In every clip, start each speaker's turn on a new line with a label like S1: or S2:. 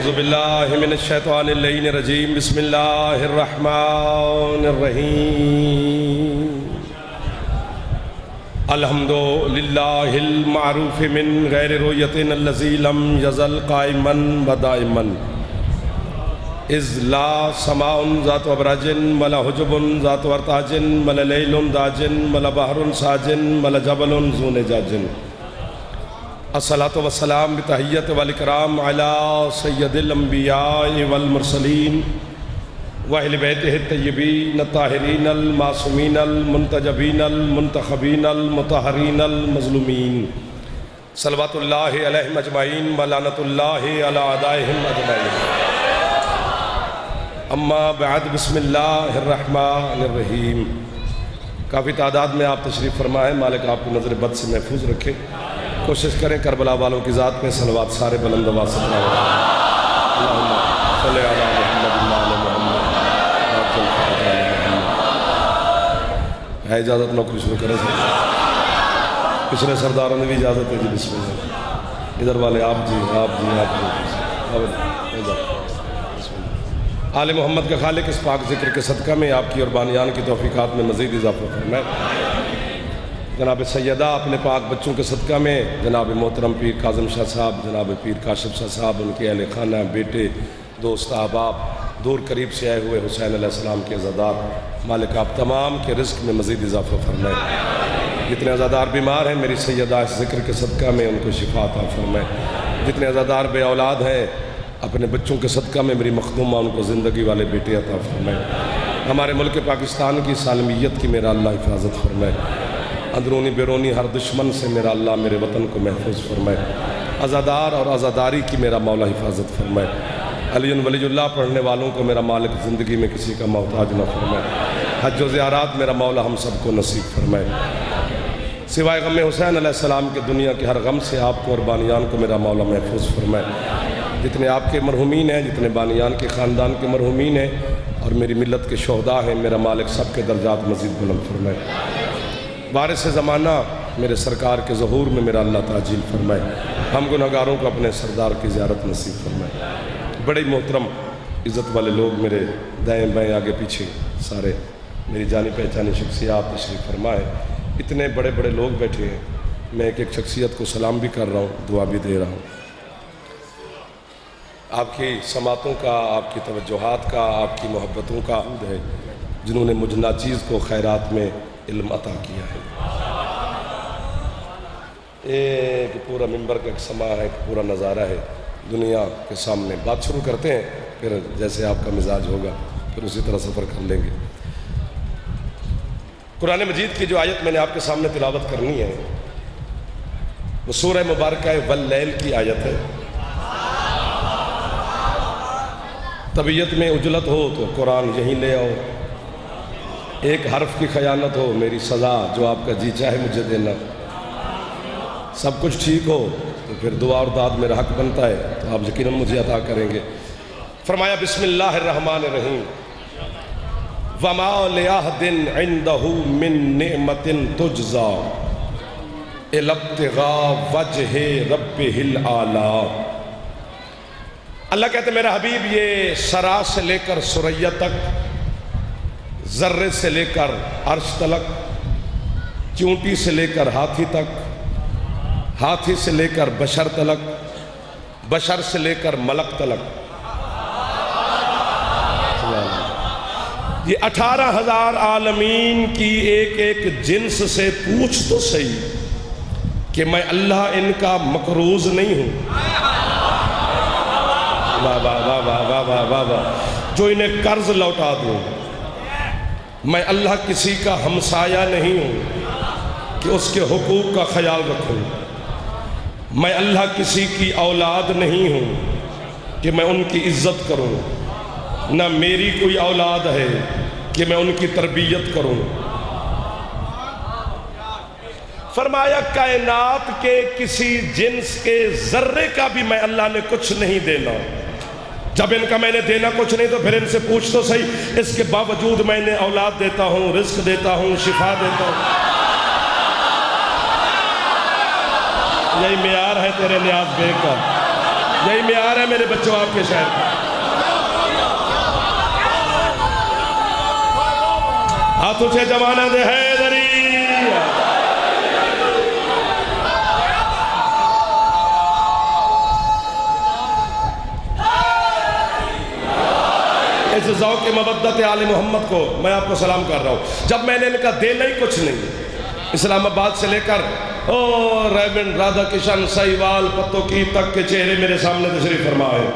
S1: اعوذ باللہ من الشیطان اللعین الرجیم بسم اللہ الرحمن الرحیم الحمد للہ المعروف من غیر رؤیت الذی لم یزل قائما و دائما اذ لا سماء ذات ابراج ولا حجب ذات ارتاج ولا لیل داج ولا بحر ساج ولا جبل ذو نجاج الصلاة والسلام بتحیت والاکرام علی سید الانبیاء والمرسلین واہل بیتہ الطیبین الطاہرین المعصومین المنتجبین المنتخبین المطہرین المظلومین صلوات اللہ علیہم اجمعین ولعنت اللہ علی اعدائہم اجمعین اما بعد بسم اللہ الرحمن الرحیم۔ کافی تعداد میں آپ تشریف فرما ہے، مالک آپ کو نظر بد سے محفوظ رکھے۔ کوشش کریں کربلا والوں کی ذات پہ صلوات سارے بلند آواز سے پڑھیں۔ اللہم صلی علی محمد وعلی محمد ہے اجازت نوکری شروع کریں سے پچھلے سرداروں نے بھی اجازت ہے جی بسم اللہ۔ ادھر والے آپ جی آل محمد کا خالق اس پاک ذکر کے صدقہ میں آپ کی اور بانیان کی توفیقات میں مزید اضافہ فرمائے۔ جناب سیدہ اپنے پاک بچوں کے صدقہ میں جناب محترم پیر کاظم شاہ صاحب، جناب پیر کاشف شاہ صاحب، ان کے اہل خانہ، بیٹے، دوست، احباب، دور قریب سے آئے ہوئے حسین علیہ السلام کے عزادار، مالک آپ تمام کے رزق میں مزید اضافہ فرمائے۔ جتنے عزادار بیمار ہیں میری سیدہ اس ذکر کے صدقہ میں ان کو شفا عطا فرمائے۔ جتنے عزادار بے اولاد ہیں اپنے بچوں کے صدقہ میں میری مخدومہ ان کو زندگی والے بیٹے عطا فرمائے۔ ہمارے ملک پاکستان کی سالمیت کی میرا اللہ حفاظت فرمائے۔ اندرونی بیرونی ہر دشمن سے میرا اللہ میرے وطن کو محفوظ فرمائے۔ عزادار اور عزاداری کی میرا مولا حفاظت فرمائے۔ علی ولی اللہ پڑھنے والوں کو میرا مالک زندگی میں کسی کا محتاج نہ فرمائے۔ حج و زیارات میرا مولا ہم سب کو نصیب فرمائے۔ سوائے غم حسین علیہ السلام کے دنیا کے ہر غم سے آپ کو اور بانیان کو میرا مولا محفوظ فرمائے۔ جتنے آپ کے مرحومین ہیں، جتنے بانیان کے خاندان کے مرحومین ہیں اور میری ملت کے شہداء ہیں، میرا مالک سب کے درجات مزید بلند فرمائے۔ وارث زمانہ میرے سرکار کے ظہور میں میرا اللہ تعجیل فرمائے۔ ہم گناہگاروں کو اپنے سردار کی زیارت نصیب فرمائے۔ بڑے محترم عزت والے لوگ میرے دائیں بائیں آگے پیچھے سارے میری جانی پہچانی شخصیات تشریف فرمائے۔ اتنے بڑے بڑے لوگ بیٹھے ہیں، میں ایک ایک شخصیت کو سلام بھی کر رہا ہوں، دعا بھی دے رہا ہوں۔ آپ کی سماعتوں کا، آپ کی توجہات کا، آپ کی محبتوں کا عہد ہے جنہوں نے مجھ ناچیز کو خیرات میں علم عطا کیا ہے۔ ایک پورا ممبر کا ایک سماع ہے، ایک پورا نظارہ ہے دنیا کے سامنے۔ بات شروع کرتے ہیں، پھر جیسے آپ کا مزاج ہوگا پھر اسی طرح سفر کر لیں گے۔ قرآن مجید کی جو آیت میں نے آپ کے سامنے تلاوت کرنی ہے وہ سورہ مبارکہ واللیل کی آیت ہے۔ طبیعت میں عجلت ہو تو قرآن یہیں لے آؤ، ایک حرف کی خیانت ہو میری سزا جو آپ کا جی چاہے مجھے دینا، سب کچھ ٹھیک ہو تو پھر دعا اور داد میرا حق بنتا ہے تو آپ یقیناً مجھے عطا کریں گے۔ فرمایا بسم اللہ الرحمن الرحیم وَمَا لِأَحْدٍ عِنْدَهُ مِن نِعْمَةٍ تُجْزَى إِلَّا ابْتِغَاءَ وَجْهِ رَبِّهِ الْأَعْلَىٰ۔ اللہ کہتے ہیں میرا حبیب یہ سرا سے لے کر ثریا تک، ذرے سے لے کر عرش تلک، چونٹی سے لے کر ہاتھی تک، ہاتھی سے لے کر بشر تلک، بشر سے لے کر ملک تلک، یہ 18,000 عالمین کی ایک ایک جنس سے پوچھ تو صحیح کہ میں اللہ ان کا مقروض نہیں ہوں، واہ واہ واہ واہ واہ واہ واہ، جو انہیں قرض لوٹا دوں۔ میں اللہ کسی کا ہمسایہ نہیں ہوں کہ اس کے حقوق کا خیال رکھوں، میں اللہ کسی کی اولاد نہیں ہوں کہ میں ان کی عزت کروں، نہ میری کوئی اولاد ہے کہ میں ان کی تربیت کروں۔ فرمایا کائنات کے کسی جنس کے ذرے کا بھی میں اللہ نے کچھ نہیں دینا، جب ان کا میں نے دینا کچھ نہیں تو پھر ان سے پوچھ تو صحیح، اس کے باوجود میں انہیں اولاد دیتا ہوں، رزق دیتا ہوں، شفا دیتا ہوں۔ یہی معیار ہے تیرے نیاز بے کا۔ یہی معیار ہے میرے بچوں آپ کے شہر کا۔ ہاتھ اٹھے جمانہ دے حیدری۔ اس ذوق مودت آل محمد کو میں آپ کو سلام کر رہا ہوں۔ جب میں نے ان کا دینا ہی کچھ نہیں، اسلام آباد سے لے کر ریبن رادھا کشن سائیوال پتو کی تک کے چہرے میرے سامنے تشریف فرما ہے۔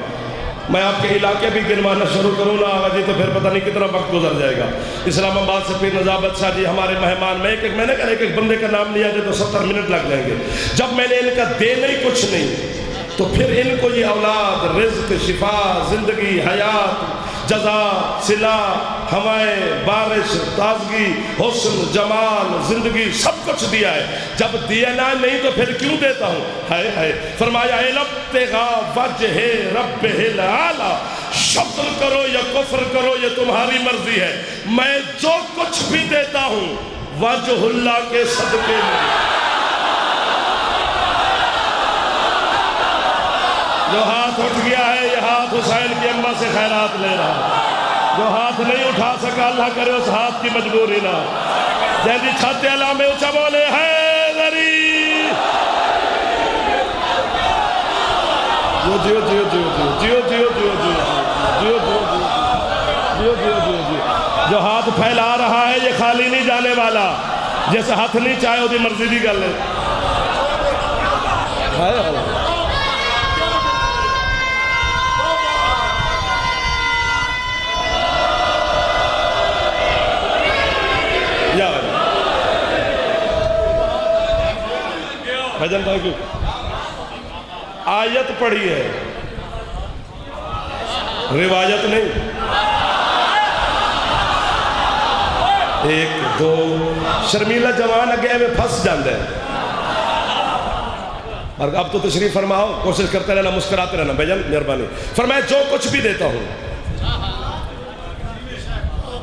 S1: میں آپ کے علاقے بھی گنوانا شروع کروں نا آگا جی تو پھر پتہ نہیں کتنا وقت گزر جائے گا۔ اسلام آباد سے پیر نجابت شاہ جی ہمارے مہمان، میں نے کہا ایک بندے کا نام لیا جائے تو 70 منٹ لگ جائیں گے۔ جب میں نے ان کا دینا ہی کچھ نہیں تو پھر ان کو یہ اولاد، رزق، شفا، زندگی، حیات، جزا، صلہ، ہوائیں، بارش، تازگی، حسن، جمال، زندگی سب کچھ دیا ہے۔ جب دینا نہیں تو پھر کیوں دیتا ہوں؟ ہائے ہائے، فرمایا ابتغاء وجہ ربہ الاعلی، شکر کرو یا کفر کرو یہ تمہاری مرضی ہے، میں جو کچھ بھی دیتا ہوں وجہ اللہ کے صدقے میں۔ جو ہاتھ اٹھ گیا ہے یہ ہاتھ حسین کی اماں سے خیرات لے رہا ہے۔ جو ہاتھ نہیں اٹھا سکا اللہ کرے اس ہاتھ کی مجبوری نہ۔ جیسے چھاتے اللہ میں اچھا بولے حیدری۔ جیو جیو جیو جیو جیو جیو جیو جیو جیو جیو جیو جیو جیو۔ جو ہاتھ پھیلا رہا ہے یہ خالی نہیں جانے والا، جیسے ہاتھ نہیں چاہے وہ دی مرضی دی گل ہے۔ بھجن تھینک یو۔ آیت پڑھی ہے، روایت نہیں۔ ایک دو شرمیلا جوان اگے میں پھنس جاندے ہیں، اور اب تو تشریف فرماؤ، کوشش کرتے رہنا، مسکراتے رہنا بھجن مہربانی۔ فرمایا جو کچھ بھی دیتا ہوں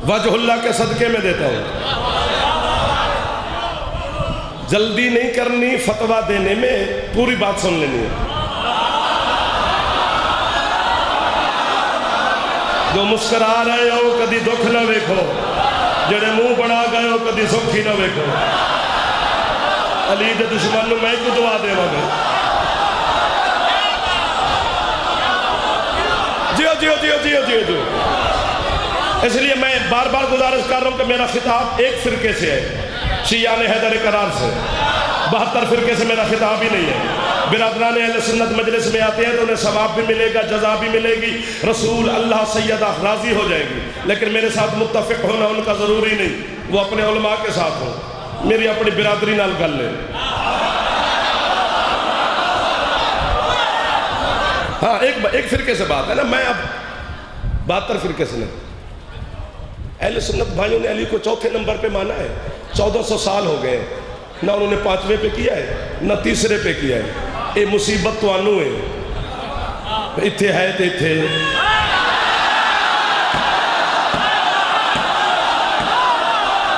S1: وجہ اللہ کے صدقے میں دیتا ہوں۔ جلدی نہیں کرنی فتویٰ دینے میں، پوری بات سن لینی ہے۔ جو مسکرا رہے ہو کدی دکھ نہ ویکھو، جڑے منہ بنا گئے ہو کدی سکھ ہی نہ ویکھو۔ علی دے دشمن نو میں کو دعا دے گا۔ جیو جیو جیو جیو جیو جیو۔ اس لیے میں بار بار گزارش کر رہا ہوں کہ میرا خطاب ایک فرقے سے ہے، شیعان حیدر قرار سے، 72 فرقے سے میرا خطاب ہی نہیں ہے۔ برادران اہل سنت مجلس میں آتے ہیں تو انہیں ثواب بھی ملے گا، جزا بھی ملے گی، رسول اللہ سیدہ راضی ہو جائے گی، لیکن میرے ساتھ متفق ہونا ان کا ضروری نہیں، وہ اپنے علماء کے ساتھ ہوں، میری اپنی برادری نال گل لے۔ ہاں ایک فرقے سے بات ہے نا، میں اب 72 فرقے سے نہیں۔ اہل سنت بھائیوں نے علی کو چوتھے نمبر پہ مانا ہے، 1400 سال ہو گئے، نہ انہوں نے 5ویں پہ کیا ہے نہ تیسرے پہ کیا ہے۔ اے مصیبت تو آنو ہے، اتھے ہے تے اتھے۔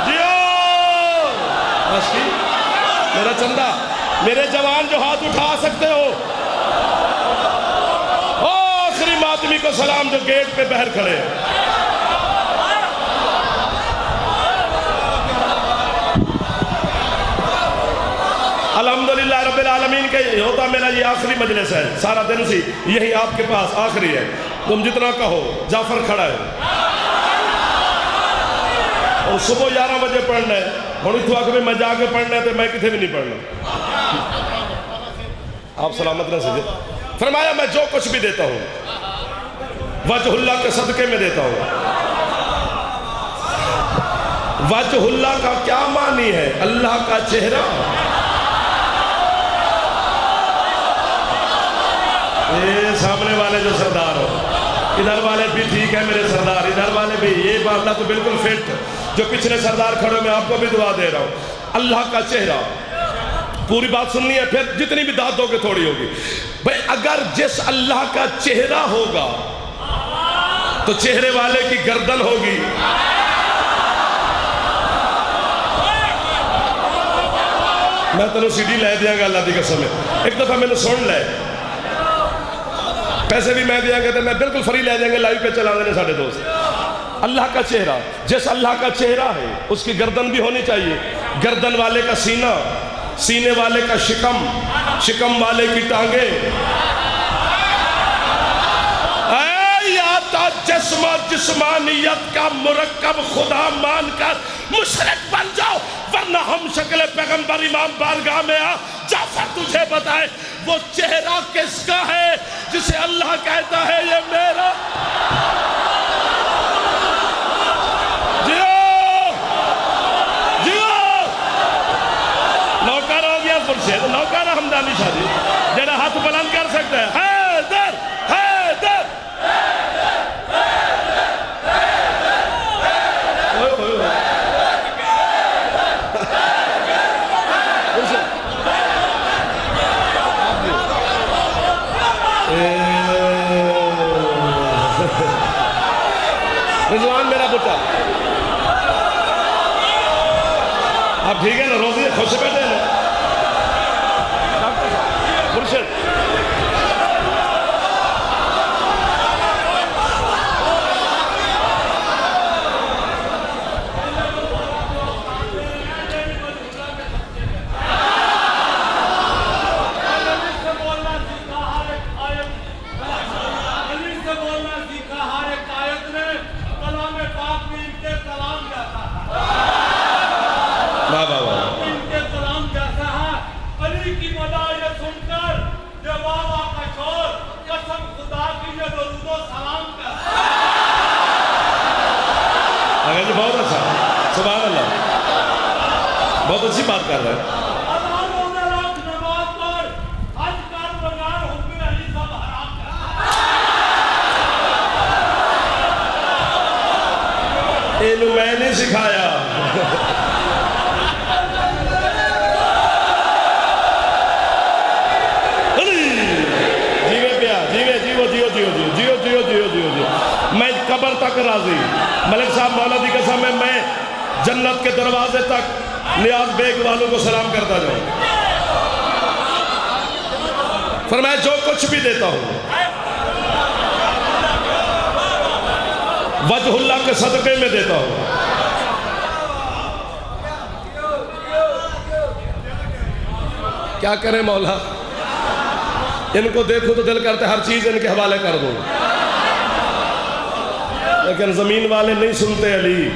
S1: جیو بس کی میرا چندہ، میرے جوان جو ہاتھ اٹھا سکتے ہو، آخری ماتمی کو سلام جو گیٹ پہ بہر کھڑے ہیں۔ الحمدللہ رب العالمین کے ہوتا میرا یہ آخری مجلس ہے، سارا دن سی یہی آپ کے پاس آخری ہے، تم جتنا کہو۔ جعفر کھڑا ہے اور صبح 11 بجے پڑھنا ہے، ہونی تو آگے میں جا کے پڑھنا ہے تو میں کتھے بھی نہیں پڑھنا۔ آپ سلامت نہ سجے۔ فرمایا میں جو کچھ بھی دیتا ہوں وجہ اللہ کے صدقے میں دیتا ہوں۔ وجہ اللہ کا کیا معنی ہے؟ اللہ کا چہرہ۔ سامنے والے جو سردار ہو، ادھر والے بھی ٹھیک ہے میرے سردار، ادھر والے بھی، یہ معاملہ تو بالکل فٹ۔ جو پچھلے سردار کھڑے میں آپ کو بھی دعا دے رہا ہوں۔ اللہ کا چہرہ، پوری بات سننی ہے، پھر جتنی بھی داد دو گے تھوڑی ہوگی۔ بھئی اگر جس اللہ کا چہرہ ہوگا تو چہرے والے کی گردن ہوگی۔ میں تنو سی ڈی لے دیا گا اللہ دی قسم ہے، ایک دفعہ میں نے سن لے پیسے بھی میں دیا گے تو میں بالکل فری لے جائیں گے، لائیو پہ چلا دینے ساڑھے دوست۔ اللہ کا چہرہ، جیسا اللہ کا چہرہ ہے اس کی گردن بھی ہونی چاہیے، گردن والے کا سینہ، سینے والے کا شکم، شکم والے کی ٹانگیں۔ جسم و جسمانیت کا مرکب خدا مان کر مشرک بن جاؤ، ورنہ ہم شکل پیغمبر امام بارگاہ میں آ۔ جعفر تجھے بتائے وہ چہرہ کس کا ہے جسے اللہ کہتا ہے یہ میرا؟ جیو جیو نوکر ہو گیا فرشید، نوکر حمدانی شاہ جی جڑا ہاتھ بلند کر سکتا ہے، حیدر حیدر۔ رضوان میرا بٹا، آپ ٹھیک ہے نا؟ روزی خوش سے بیٹھے ہیں مرشد؟ بہت اچھا، سبحان اللہ، بہت اچھی بات کر رہے ہیں۔ اینو میں نے سکھایا۔ میں قبر تک راضی، ملک صاحب مولا دی قسم ہے، میں جنت کے دروازے تک نیاز بیگ والوں کو سلام کرتا جاؤں۔ فرمایا جو کچھ بھی دیتا ہوں وجہ اللہ کے صدقے میں دیتا ہوں۔ کیا کریں مولا، ان کو دیکھو تو دل کرتے ہر چیز ان کے حوالے کر دوں، لیکن زمین والے نہیں سنتے علی۔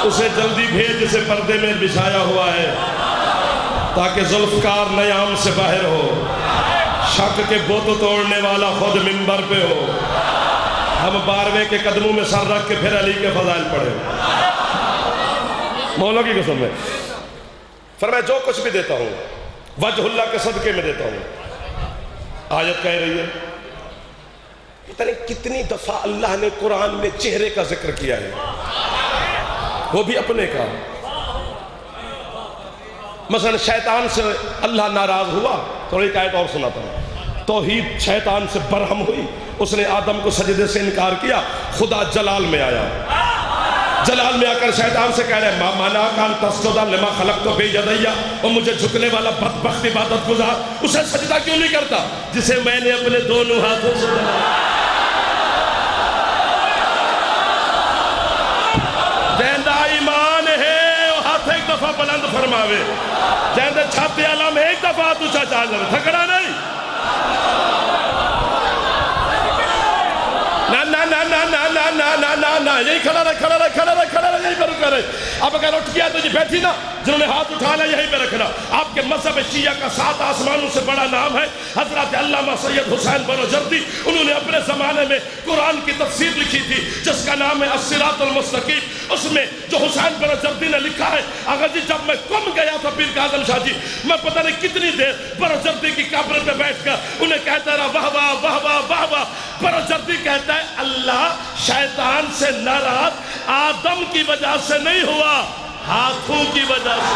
S1: اسے جلدی بھیج جسے پردے میں بچھایا ہوا ہے، تاکہ ذوالفقار نیام سے باہر ہو، شک کے بت توڑنے والا خود منبر پہ ہو، ہم باروے کے قدموں میں سر رکھ کے پھر علی کے فضائل پڑھیں۔ مولا کی قسم ہے، فرمایا جو کچھ بھی دیتا ہوں وجہ اللہ کے صدقے میں دیتا ہوں۔ آیت کہہ رہی ہے، پتہ نہیں کتنی دفعہ اللہ نے قرآن میں چہرے کا ذکر کیا ہے، وہ بھی اپنے کا۔ مثلا شیطان سے اللہ ناراض ہوا، تھوڑی ایک آیت اور سناتا ہوں۔ توحید شیطان سے برہم ہوئی، اس نے آدم کو سجدے سے انکار کیا، خدا جلال میں آیا، جلال میں آ کر شیطان سے کہہ رہے ما منعک ان تسجد لما خلقت بیدی، اور مجھے جھکنے والا بدبخت عبادت گزار اسے سجدہ کیوں نہیں کرتا جسے میں نے اپنے دونوں ہاتھوں سے بنایا؟ جہندہ ایمان ہے وہ ہاتھ ایک دفعہ بلند فرماوے، جہندہ چھاتی علم ایک دفعہ تو چاچا جائے، تھکڑا نہیں۔ نا یہی کھڑا رہے، یہی پر رکھا رہے۔ اب اگر اٹھ گیا تو یہ بیٹھی نا، جنہوں نے ہاتھ اٹھانا یہی پہ رکھنا۔ آپ کے مذہب شیعہ کا 7 آسمانوں سے بڑا نام ہے حضرت علامہ سید حسین بروجردی، انہوں نے اپنے زمانے میں قرآن کی تفسیر لکھی تھی جس کا نام ہے الصراط المستقیم۔ اس میں جو حسین بروجردی نے لکھا ہے، اگر جی جب میں کم گیا تھا پیر کاظم شاہ جی، میں پتہ نہیں کتنی دیر بروجردی کی قبر پہ بیٹھ کر انہیں کہتا رہا واہ واہ واہ واہ واہ واہ۔ بروجردی کہتا ہے اللہ شیطان سے ناراض آدم کی وجہ سے نہیں ہوا، ہاتھوں کی وجہ سے۔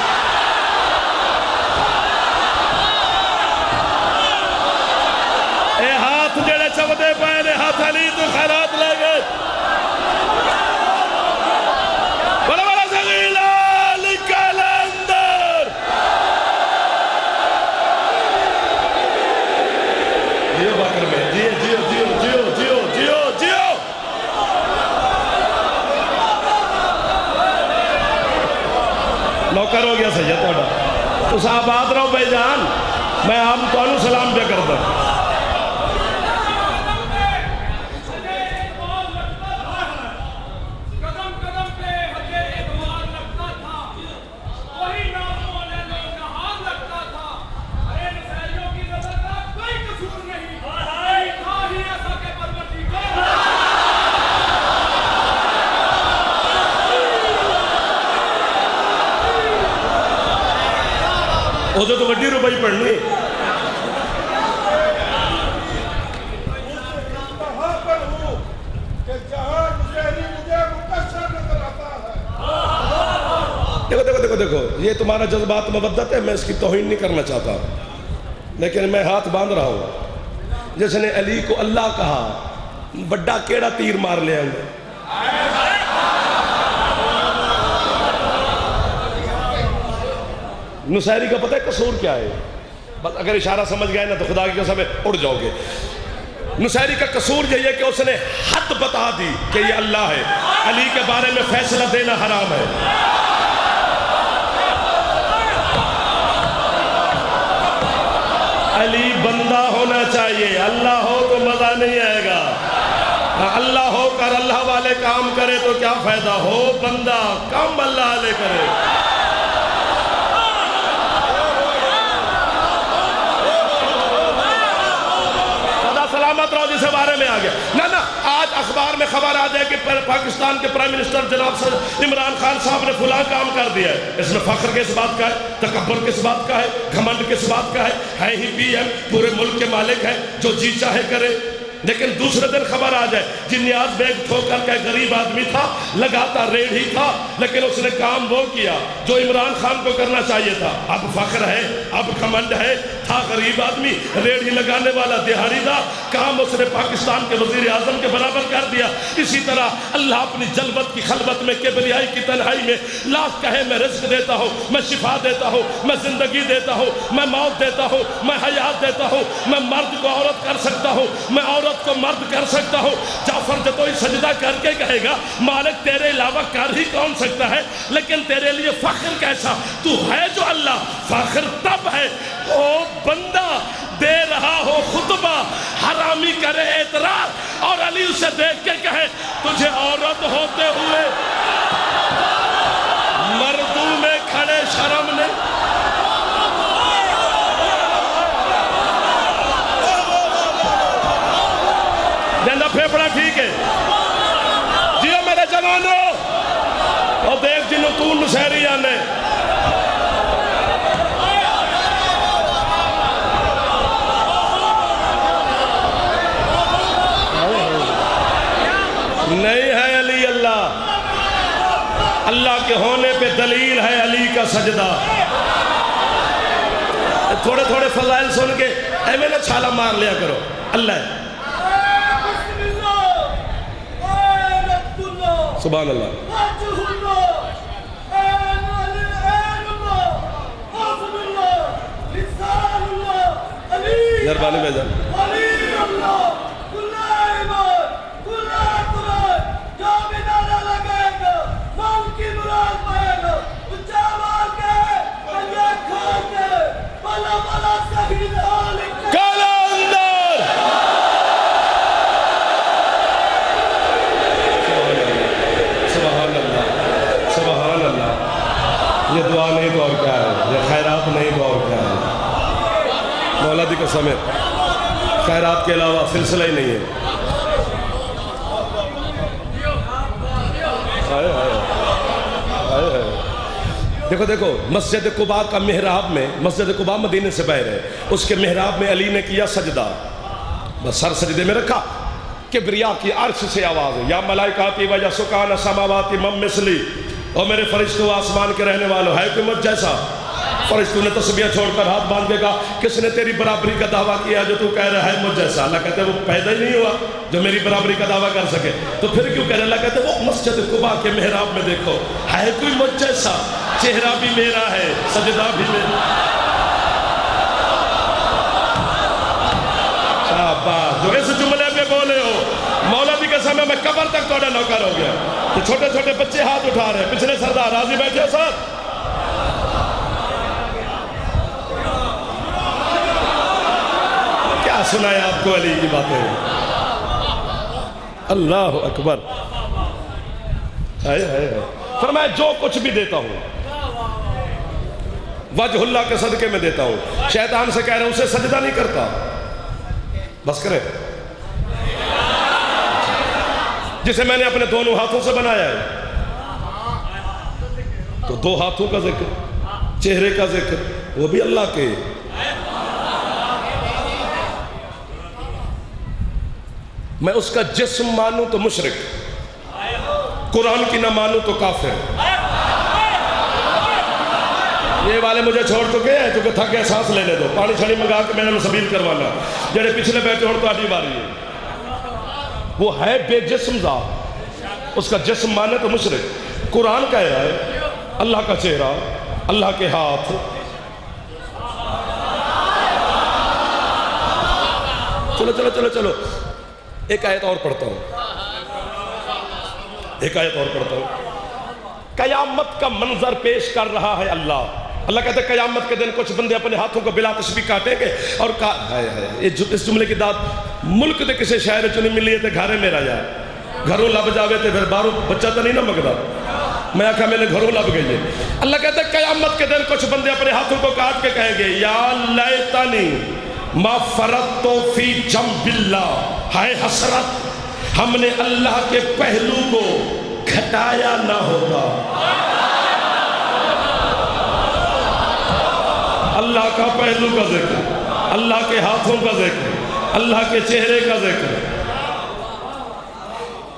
S1: اے ہاتھ جڑے چودے پائے نے ہاتھ علی تو خیرات لے گئے۔ بڑا بڑا زغیلہ نکل اندر، نوکر ہو گیا سید توڑا اس آباد رہو بھائی جان میں آپ تو انہوں سلام پہ کر دوں ادھر تو وڈی روپئی پڑھنی دیکھو یہ تمہارا جذبات مودت ہے میں اس کی توہین نہیں کرنا چاہتا لیکن میں ہاتھ باندھ رہا ہوں جس نے علی کو اللہ کہا بڑا کیڑا تیر مار لیا ہوں نصیری کا پتہ ہے قصور کیا ہے بس اگر اشارہ سمجھ گئے نا تو خدا کی قسم اڑ جاؤ گے نصیری کا قصور یہ ہے کہ اس نے حد بتا دی کہ یہ اللہ ہے علی کے بارے میں فیصلہ دینا حرام ہے علی بندہ ہونا چاہیے اللہ ہو تو مزہ نہیں آئے گا اللہ ہو کر اللہ والے کام کرے تو کیا فائدہ ہو بندہ کم اللہ والے کرے سلامت رہو جسے بارے میں آگیا نا آج اخبار میں خبر آ جائے کہ پاکستان کے پرائم منسٹر جناب عمران خان صاحب نے فلاں کام کر دیا ہے اس میں فخر کس بات کا ہے تکبر کس بات کا ہے گھمنڈ کس بات کا ہے ہی پی ایم پورے ملک کے مالک ہے جو جی چاہے کرے لیکن دوسرے دن خبر آ جائے جن نیاز بیگ ٹھوکر کا غریب آدمی تھا لگاتا ریڑھ ہی تھا لیکن اس نے کام وہ کیا جو عمران خان کو کرنا چاہیے تھا اب فخر ہے اب گھمنڈ ہے تھا غریب آدمی ریڑھ ہی لگانے والا دیہاڑی دا کام اس نے پاکستان کے وزیر اعظم کے برابر کر دیا اسی طرح اللہ اپنی جلوت کی خلوت میں کبریائی کی تنہائی میں لاکھ کہے میں رزق دیتا ہوں میں شفا دیتا ہوں میں زندگی دیتا ہوں میں موت دیتا ہوں میں حیات دیتا ہوں میں مرد کو عورت کر سکتا ہوں میں عورت کو مرد کر سکتا ہوں جعفر جتوئی سجدہ کر کے کہے گا مالک تیرے علاوہ کر ہی کون سکتا ہے لیکن تیرے لیے فخر کیسا تو ہے جو اللہ فخر تب ہے او بندہ دے رہا ہو خطبہ حرامی کرے اعتراض اور علی اسے دیکھ کے کہے تجھے عورت ہوتے ہوئے مردوں میں کھڑے شرم نے جندہ پھیپڑا ٹھیک ہے جیو میرے جوانوں اور دیکھ جنہوں تو نصیری آنے نہیں ہے علی اللہ اللہ کے ہونے پہ دلیل ہے علی کا سجدہ تھوڑے تھوڑے فضائل سن کے اے میں نے چھالا مار لیا کرو اللہ ہے سبحان اللہ مہربانی میں جان یہ دعا نہیں تو اور کیا ہے یہ خیرات نہیں تو اور کیا ہے مولا دی قسم ہے خیرات کے علاوہ سلسلہ ہی نہیں ہے دیکھو دیکھو مسجد قباء کا محراب میں مسجد قباء مدینے سے باہر ہے اس کے محراب میں علی نے کیا سجدہ بس سر سجدے میں رکھا کبریا کی عرش سے آواز ہے یا ملائکاتی و یا سکان سماواتی من مثلی اور میرے فرشتوں آسمان کے رہنے والوں ہے کوئی مجھ جیسا فرشتوں نے تسبیح چھوڑ کر ہاتھ باندھ کے کہا کس نے تیری برابری کا دعویٰ کیا جو تو کہہ رہا ہے مجھ جیسا اللہ کہتے ہیں وہ پیدا ہی نہیں ہوا جو میری برابری کا دعویٰ کر سکے تو پھر کیوں کہہ رہا اللہ کہتے ہیں وہ مسجد قباء کے محراب میں دیکھو ہے کوئی مجھ جیسا چہرہ بھی میرا ہے سجدہ بھی میرا شاباش جو اس جملے پہ بولے ہو مولا دی قسم ہے میں قبر تک توڑا نوکر ہو گیا تو چھوٹے چھوٹے بچے ہاتھ اٹھا رہے ہیں پچھلے سردار راضی بیٹھے ساتھ سنائے آپ کو علی کی باتیں. اللہ اکبر. فرمایا جو کچھ بھی دیتا ہوں وجہ اللہ کے صدقے میں دیتا ہوں. شیطان سے کہہ رہے ہیں اسے سجدہ نہیں کرتا. بس کرے. جسے میں نے اپنے دونوں ہاتھوں سے بنایا ہے تو دو ہاتھوں کا ذکر, چہرے کا ذکر, وہ بھی اللہ کے. میں اس کا جسم مانوں تو مشرک, قرآن کی نہ مانوں تو کافر. یہ والے مجھے چھوڑ چکے ہیں چونکہ تھک گئے, سانس لینے دو, پانی چھڑی منگا کے میں نے سبیل کروانا. جڑے پچھلے بیٹھے ہوں تو آٹھی باری ہے. وہ ہے بے جسم ذات, اس کا جسم مانے تو مشرک. قرآن کہہ رہا ہے اللہ کا چہرہ, اللہ کے ہاتھ. چلو چلو چلو چلو ایک آیت اور پڑھتا ہوں, ایک آیت اور پڑھتا ہوں. قیامت کا منظر پیش کر رہا ہے اللہ. اللہ کہتا ہے قیامت کے دن کچھ بندے اپنے ہاتھوں کو بلا تسبیح کاٹیں گے اور اس جملے کی داد ملک دے کسے شہر چنی ملی ہے تے گھارے میرا جا گھروں لب جاوے تے پھر باروں بچہ تو نہیں نہ مگدا. میں آکھا میں نے گھروں لب گئی ہے. اللہ کہتا ہے قیامت کے دن کچھ بندے اپنے ہاتھوں کو کاٹ کے کہیں گے یا لیتنی ما فرطت فی جنب اللہ, ہائے حسرت ہم نے اللہ کے پہلو کو گھٹایا نہ ہوتا. اللہ کا پہلو کا ذکر, اللہ کے ہاتھوں کا ذکر, اللہ کے چہرے کا ذکر.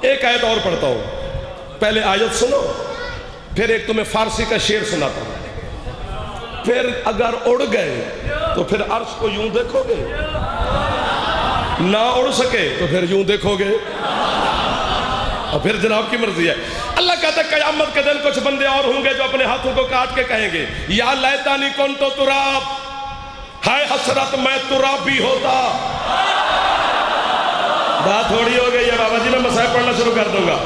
S1: ایک آیت اور پڑھتا ہوں, پہلے آیت سنو پھر ایک تمہیں فارسی کا شعر سناتا ہوں. پھر اگر اڑ گئے تو پھر عرش کو یوں دیکھو گے, نہ اڑ سکے تو پھر یوں دیکھو گے, اور پھر جناب کی مرضی ہے. اللہ کہتا ہے قیامت کے دن کچھ بندے اور ہوں گے جو اپنے ہاتھوں کو کاٹ کے کہیں گے یا لیتانی کنت تراب, ہائے حسرت میں ترابی ہوتا. بات تھوڑی ہو گئی ہے بابا جی, میں مسائل پڑھنا شروع کر دوں گا.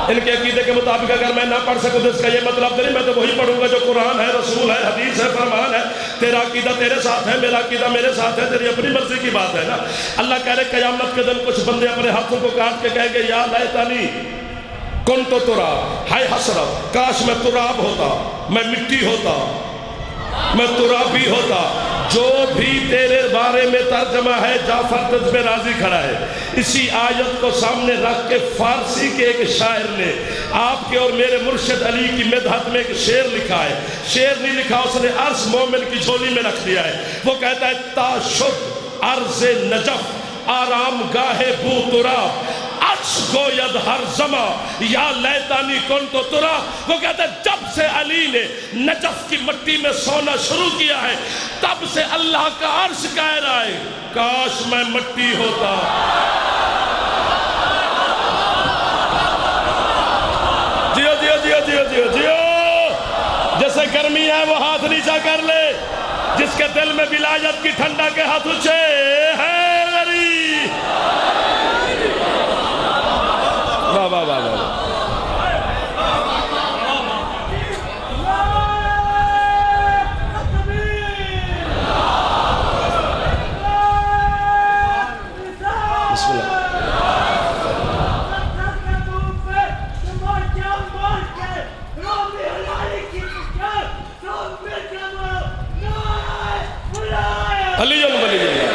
S1: ان کے عقیدے کے مطابق اگر میں نہ پڑھ سکوں تو اس کا یہ مطلب نہیں, میں تو وہی پڑھوں گا جو قرآن ہے, رسول ہے, حدیث ہے, فرمان ہے. تیرا عقیدہ تیرے ساتھ ہے, میرا عقیدہ میرے ساتھ ہے, تیری اپنی مرضی کی بات ہے نا. اللہ کہہ رہے قیامت کے دن کچھ بندے اپنے ہاتھوں کو کاٹ کے کہیں گے یا لیتنی کنت تراب, ہائے حسرت کاش میں تراب ہوتا, میں مٹی ہوتا, میں ترابی ہوتا. جو بھی تیرے بارے میں ترجمہ ہے جعفر تجھ میں راضی کھڑا ہے. اسی آیت کو سامنے رکھ کے فارسی کے ایک شاعر نے آپ کے اور میرے مرشد علی کی مدحت میں ایک شعر لکھا ہے. شعر نہیں لکھا, اس نے عرض مومن کی جھولی میں رکھ دیا ہے. وہ کہتا ہے تا شد عرض نجف آرام گاہ بو تراب, عرش گوید ہر زمان یا لیتانی کنت تراب. وہ کہتا ہے جب سے علی نے نجف کی مٹی میں سونا شروع کیا ہے تب سے اللہ کا عرش کہہ رہا ہے کاش میں مٹی ہوتا. جیو جیو جیو جیو جیو جیو. جیسے گرمی ہے وہ ہاتھ نیچا کر لے, جس کے دل میں ولایت کی ٹھنڈا کے ہاتھ اونچے ہے غریب. واہ واہ واہ واہ. بسم اللہ. علی الولی اللہ.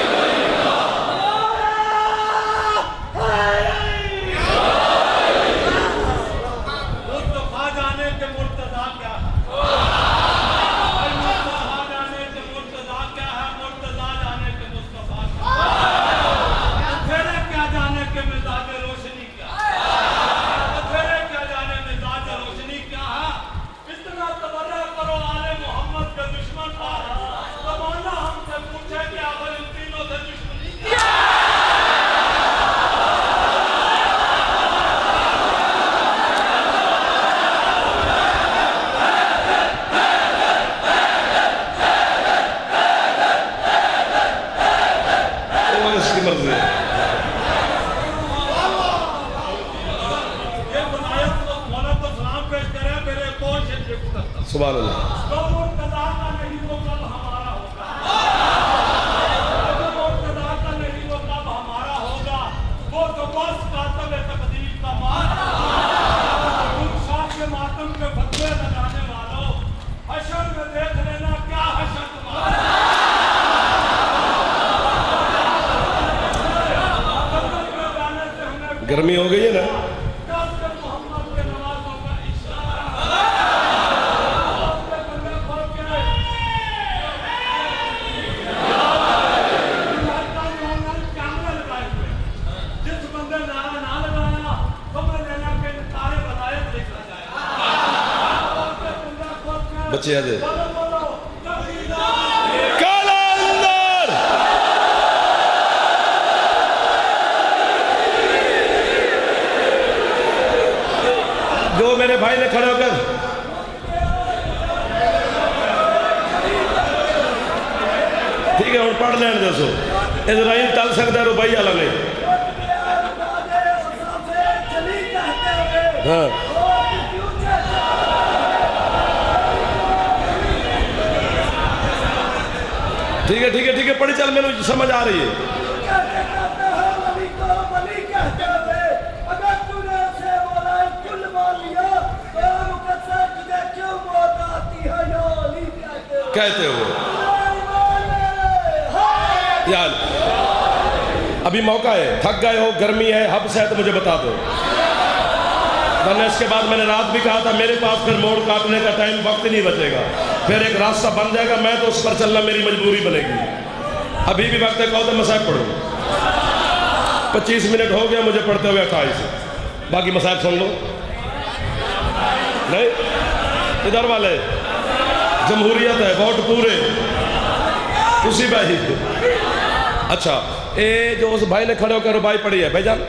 S1: سبحان اللہ.
S2: تم کے فتوے لگانے والوں، حشر میں دیکھ لینا کیا حشر تمہارا۔
S1: گرمی ہو گئی ہے نا؟
S2: محمد کے نمازوں کا جس بندے نعرہ نہ لگایا سمجھ لینا کہ سارے بلائے لکھا جائے۔
S1: بچے آ جائے جو میرے بھائی نے کھڑے ہو کر ٹھیک ہے ہوں پڑھ لین دے سو اسرائیل ٹل سکتا ہے روبائی والا نہیں۔ ہاں ٹھیک ہے ٹھیک ہے ٹھیک ہے پڑھی چل میرے سمجھ آ رہی ہے۔ کہتے ہوئے یار ابھی موقع ہے، تھک گئے ہو، گرمی ہے، حبس ہے تو مجھے بتا دو، ورنہ اس کے بعد میں نے رات بھی کہا تھا میرے پاس پھر موڑ کاٹنے کا ٹائم وقت نہیں بچے گا، پھر ایک راستہ بن جائے گا میں تو اس پر چلنا میری مجبوری بنے گی۔ ابھی بھی وقت ہے کہو تو مصائب پڑھو، 25 منٹ ہو گیا مجھے پڑھتے ہوئے 28، باقی مصائب سن لو۔ نہیں ادھر والے جمہوریت ہے، ووٹ پورے اسی بھائی۔ اچھا اے جو اس بھائی نے کھڑے ہو کر ربائی پڑھی ہے بھائی جان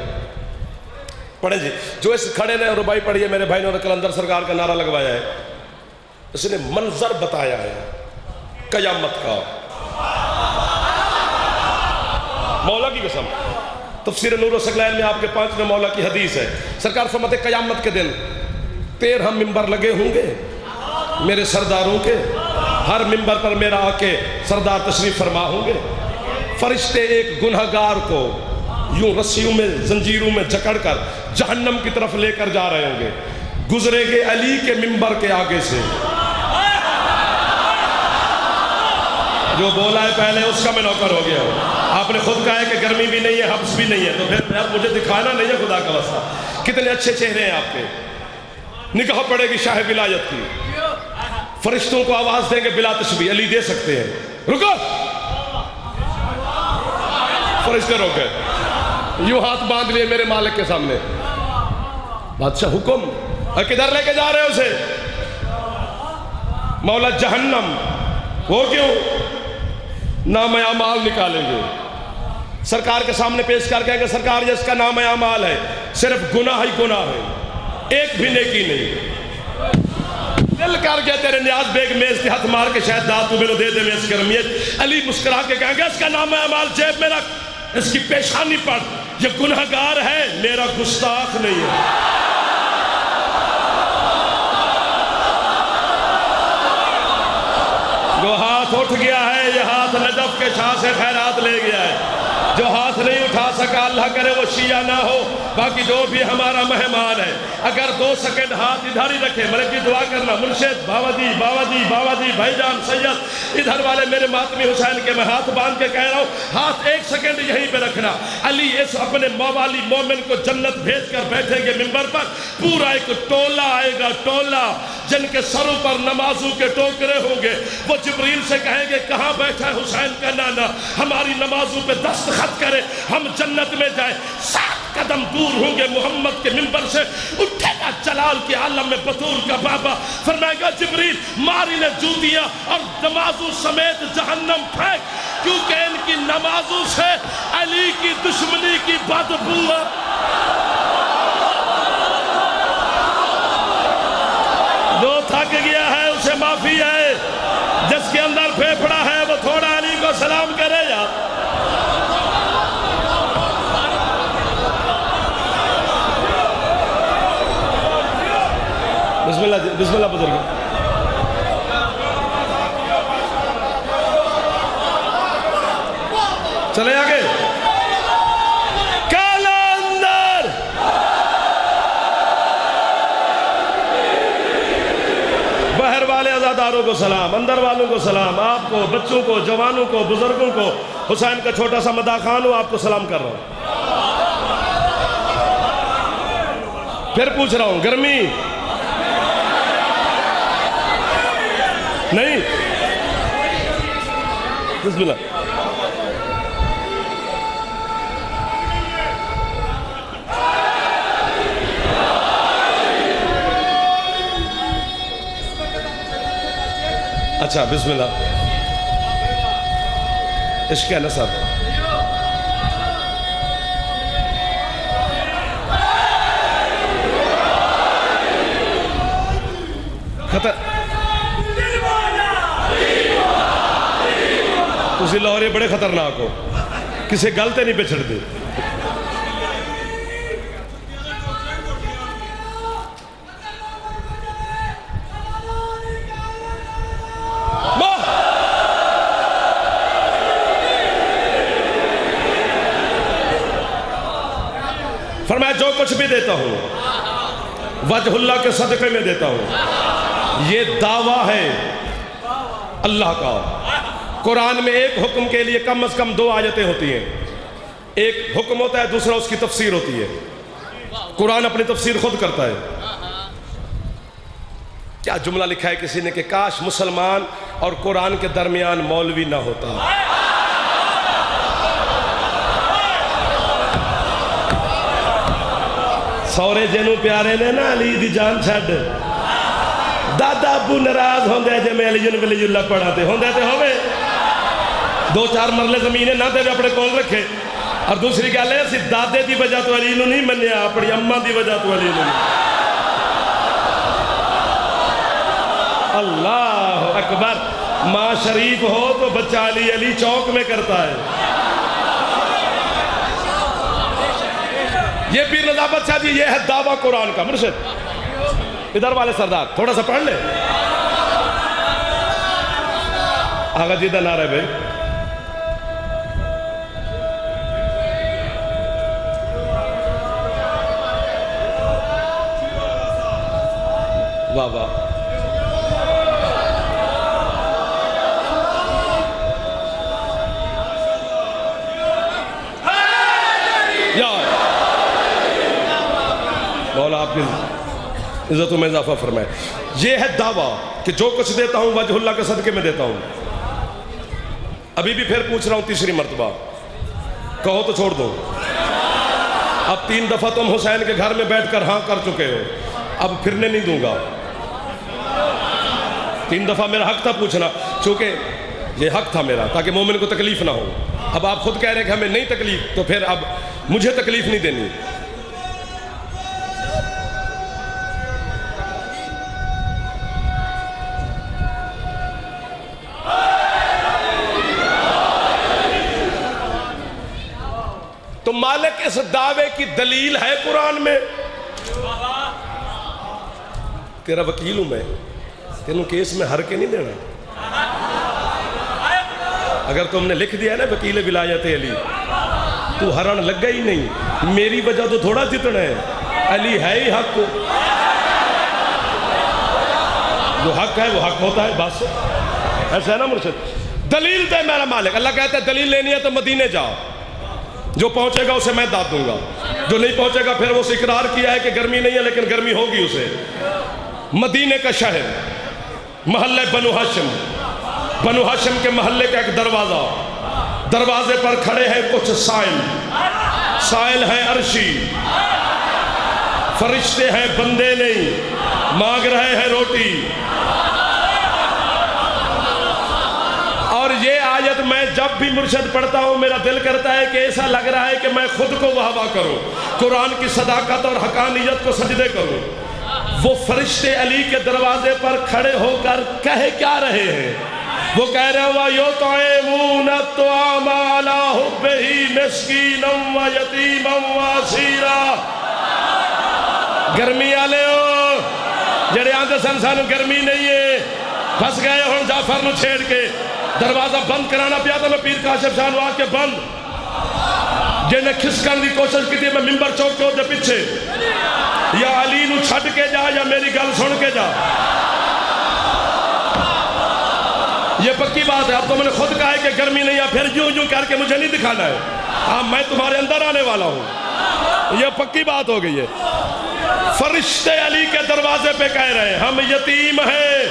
S1: پڑھیں جی، جو اس کھڑے نے ربائی پڑھی ہے میرے بھائی نے کلندر سرکار کا نعرہ لگوایا ہے، اس نے منظر بتایا ہے قیامت کا، مولا کی قسم۔ تفسیر نور و ثقلین میں آپ کے 5ویں مولا کی حدیث ہے، سرکار فرماتے ہیں قیامت کے دن 13 ممبر لگے ہوں گے میرے سرداروں کے، ہر ممبر پر میرا آ کے سردار تشریف فرما ہوں گے، فرشتے ایک گنہگار کو یوں رسیوں میں زنجیروں میں جکڑ کر جہنم کی طرف لے کر جا رہے ہوں گے، گزرے گے علی کے ممبر کے آگے سے، جو بولا ہے پہلے اس کا میں نوکر ہو گیا ہوں۔ آپ نے خود کہا ہے کہ گرمی بھی نہیں ہے حبس بھی نہیں ہے، تو پھر مجھے دکھانا نہیں ہے خدا کا واسطہ، کتنے اچھے چہرے ہیں آپ کے، نگاہ پڑے گی شاہ ولایت کی، فرشتوں کو آواز دیں گے بلا تشبیہ علی دے سکتے ہیں، رکو فرشتے روکے، یوں ہاتھ باندھ لیے میرے مالک کے سامنے، بادشاہ حکم، اور کدھر لے کے جا رہے ہو اسے؟ مولا جہنم، وہ کیوں؟ نام اعمال نکالیں گے، سرکار کے سامنے پیش کر کہیں گے سرکار یہ اس کا نام اعمال ہے، صرف گناہ ہی گناہ ہے، ایک بھی نیکی نہیں، دل کر گیا تیرے نیاز بیگ میز کے ہاتھ مار کے شاید داد تو میرے دے دے میں اس گرمیت، علی مسکرا کے کہیں گے اس کا نام اعمال جیب میں رکھ، اس کی پیشانی پڑھ، یہ گنہگار ہے میرا گستاخ نہیں ہے۔ جو ہاتھ اٹھ گیا ہے یہ ہاتھ نجف کے شاہ سے خیرات لے گیا ہے، جو ہاتھ نہیں اٹھا سکا اللہ کرے وہ شیعہ نہ ہو، باقی جو بھی ہمارا مہمان ہے اگر 2 سیکنڈ ہاتھ ادھر ہی رکھے، ملک کی دعا کرنا، مرشد باوا جی بھائی جان سید ادھر والے میرے ماتمی حسین کے میں ہاتھ باندھ کے کہہ رہا ہوں ہاتھ 1 سیکنڈ یہیں پہ رکھنا، علی اس اپنے موالی مومن کو جنت بھیج کر بیٹھیں گے ممبر پر، پورا ایک ٹولہ آئے گا، ٹولہ جن کے سروں پر نمازوں کے ٹوکرے ہوں گے، وہ جبریل سے کہیں گے کہاں بیٹھا ہے حسین کا نانا، ہماری نمازوں پہ دستخط کرے ہم جنت میں جائیں، 7 قدم دور ہوں گے محمد کے ممبر سے، اٹھے گا جلال کے عالم میں بطور کا بابا، فرمائے گا جبریل ماری نے جوتیاں اور نمازوں سمیت جہنم پھینک، کیونکہ ان کی نمازوں سے علی کی دشمنی کی بدبو ہے۔ جو تھک گیا ہے اسے معافی ہے، جس کے اندر پھیپھڑا ہے وہ تھوڑا علی کو سلام کرے یا بسم اللہ بزرگ چلے آگے کلندر باہر والے عزاداروں کو سلام، اندر والوں کو سلام، آپ کو، بچوں کو، جوانوں کو، بزرگوں کو، حسین کا چھوٹا سا مداح خان ہوں، آپ کو سلام کر رہا ہوں۔ پھر پوچھ رہا ہوں، گرمی نہیں؟ بسم اللہ۔ اچھا بسم اللہ۔ عشق ہے نصب۔ خطر تسی لاہوری بڑے خطرناک ہو، کسی گلتے نہیں پچھڑ دے۔ فرمایا جو کچھ بھی دیتا ہوں وجہ اللہ کے صدقے میں دیتا ہوں۔ یہ دعویٰ ہے اللہ کا۔ قرآن میں ایک حکم کے لیے کم از کم 2 آیتیں ہوتی ہیں، ایک حکم ہوتا ہے، دوسرا اس کی تفسیر ہوتی ہے۔ قرآن اپنی تفسیر خود کرتا ہے۔ کیا جملہ لکھا ہے کسی نے کہ کاش مسلمان اور قرآن کے درمیان مولوی نہ ہوتا۔ سورے جنوں پیارے نے نا علی دی جان چھڈ، دادا ابو ناراض ہوندے جے میں علی ولی اللہ پڑھاتے ہوندے تے ہوئے 2-4 مرلے زمینیں نہ دے اپنے کول رکھے۔ اور دوسری گل ہے صرف دادے دی وجہ تو علی نو نہیں منیا، اپنی اماں دی وجہ تو علی نو نہیں۔ اللہ اکبر۔ ماں شریف ہو تو بچہ علی علی چوک میں کرتا ہے۔ یہ پیر رضا بت شاہ جی، یہ ہے دعویٰ قرآن کا۔ مرشد ادھر والے سردار تھوڑا سا پڑھ لے۔ آغا جی دا نعرہ ہے بھائی۔ واہ واہ۔ مولا آپ کی عزتوں میں اضافہ فرمائے۔ یہ ہے دعویٰ کہ جو کچھ دیتا ہوں وجہ اللہ کے صدقے میں دیتا ہوں۔ ابھی بھی پھر پوچھ رہا ہوں تیسری مرتبہ، کہو تو چھوڑ دو۔ اب 3 دفعہ تم حسین کے گھر میں بیٹھ کر ہاں کر چکے ہو، اب پھرنے نہیں دوں گا۔ 3 دفعہ میرا حق تھا پوچھنا، چونکہ یہ حق تھا میرا تاکہ مومن کو تکلیف نہ ہو۔ اب آپ خود کہہ رہے ہیں کہ ہمیں نہیں تکلیف، تو پھر اب مجھے تکلیف نہیں دینی۔ تو مالک اس دعوے کی دلیل ہے قرآن میں؟ تیرا وکیل ہوں میں، تینوں کیس میں ہر کے نہیں دینا۔ اگر تم نے لکھ دیا ہے نا وکیل ولایت علی، تو ہرن لگ گئی نہیں، میری وجہ تو تھوڑا جتنا ہے، علی ہے ہی حق کو۔ جو حق ہے وہ حق ہوتا ہے، بس ایسا ہے نا مرشد۔ دلیل دے میرا مالک۔ اللہ کہتا ہے دلیل لینی ہے تو مدینے جاؤ، جو پہنچے گا اسے میں داد دوں گا، جو نہیں پہنچے گا پھر وہ اقرار کیا ہے کہ گرمی نہیں ہے لیکن گرمی ہوگی اسے۔ مدینے کا شہر، محلہ بنو ہاشم، بنو ہاشم کے محلے کا ایک دروازہ، دروازے پر کھڑے ہیں کچھ سائل، سائل ہیں عرشی، فرشتے ہیں بندے نہیں، مانگ رہے ہیں روٹی۔ اور یہ آیت میں جب بھی مرشد پڑھتا ہوں میرا دل کرتا ہے کہ ایسا لگ رہا ہے کہ میں خود کو واہ کروں، قرآن کی صداقت اور حقانیت کو سجدے کروں۔ وہ فرشتے علی کے دروازے پر کھڑے ہو کر کہہ کیا رہے ہیں؟ وہ کہہ رہے ہیں وَيُطْعِمُونَ الطَّعَامَ عَلَىٰ حُبِّهِ مِسْكِينًا وَيَتِيمًا وَأَسِيرًا۔ گرمی والے ہو جڑے آندے سن سانو گرمی نہیں ہے، پھنس گئے ہوں جعفر نو چھیڑ کے دروازہ بند کرانا پیا تو میں پیر کاشف شاہ نو آ کے بند، جنہیں کھسکن کی کوشش کی تھی میں ممبر چوک کے دے پیچھے، یا علی نو چھڑ کے جا یا میری گل سن کے جا۔ پکی بات ہے. اب تو میں نے خود کہا ہے کہ گرمی نہیں ہے, پھر یوں کر کے مجھے نہیں دکھانا ہے. ہاں میں تمہارے اندر آنے والا ہوں, یہ پکی بات ہو گئی ہے. فرشتے علی کے دروازے پہ کہہ رہے ہیں ہم یتیم ہیں.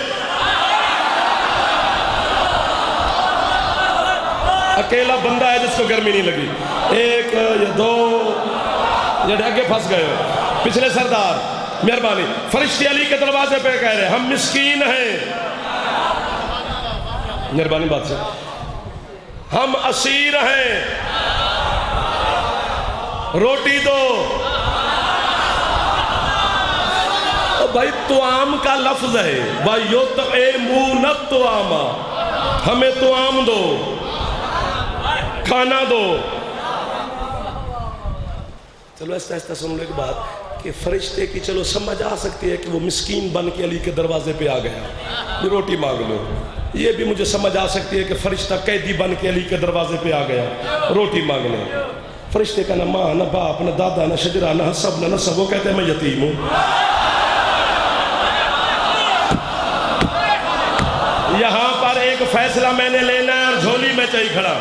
S1: اکیلا بندہ ہے جس کو گرمی نہیں لگی, ایک یا دو, یہ ڈھگے پھنس گئے ہو. پچھلے سردار مہربانی. فرشتے علی کے دروازے پہ کہہ رہے ہیں ہم مسکین ہیں. مہربانی بات سے, ہم اسیر ہیں, روٹی دو. بھائی طعام کا لفظ ہے, وَيُطْعِمُونَ الطَّعَامَ, ہمیں طعام دو, کھانا دو. چلو ایسا ایسا سن لو ایک بات کہ فرشتے کی چلو سمجھ آ سکتی ہے کہ وہ مسکین بن کے علی کے دروازے پہ آ گیا, یہ روٹی مانگ لو. یہ بھی مجھے سمجھ آ سکتی ہے کہ فرشتہ قیدی بن کے علی کے دروازے پہ آ گیا, روٹی مانگ لو. فرشتے کا نہ ماں نہ باپ نہ دادا نہ شجرہ نہ حسب نہ نسب, وہ کہتے ہیں میں یتیم ہوں. یہاں پر ایک فیصلہ میں نے لینا ہے اور جھولی میں چاہیے کھڑا.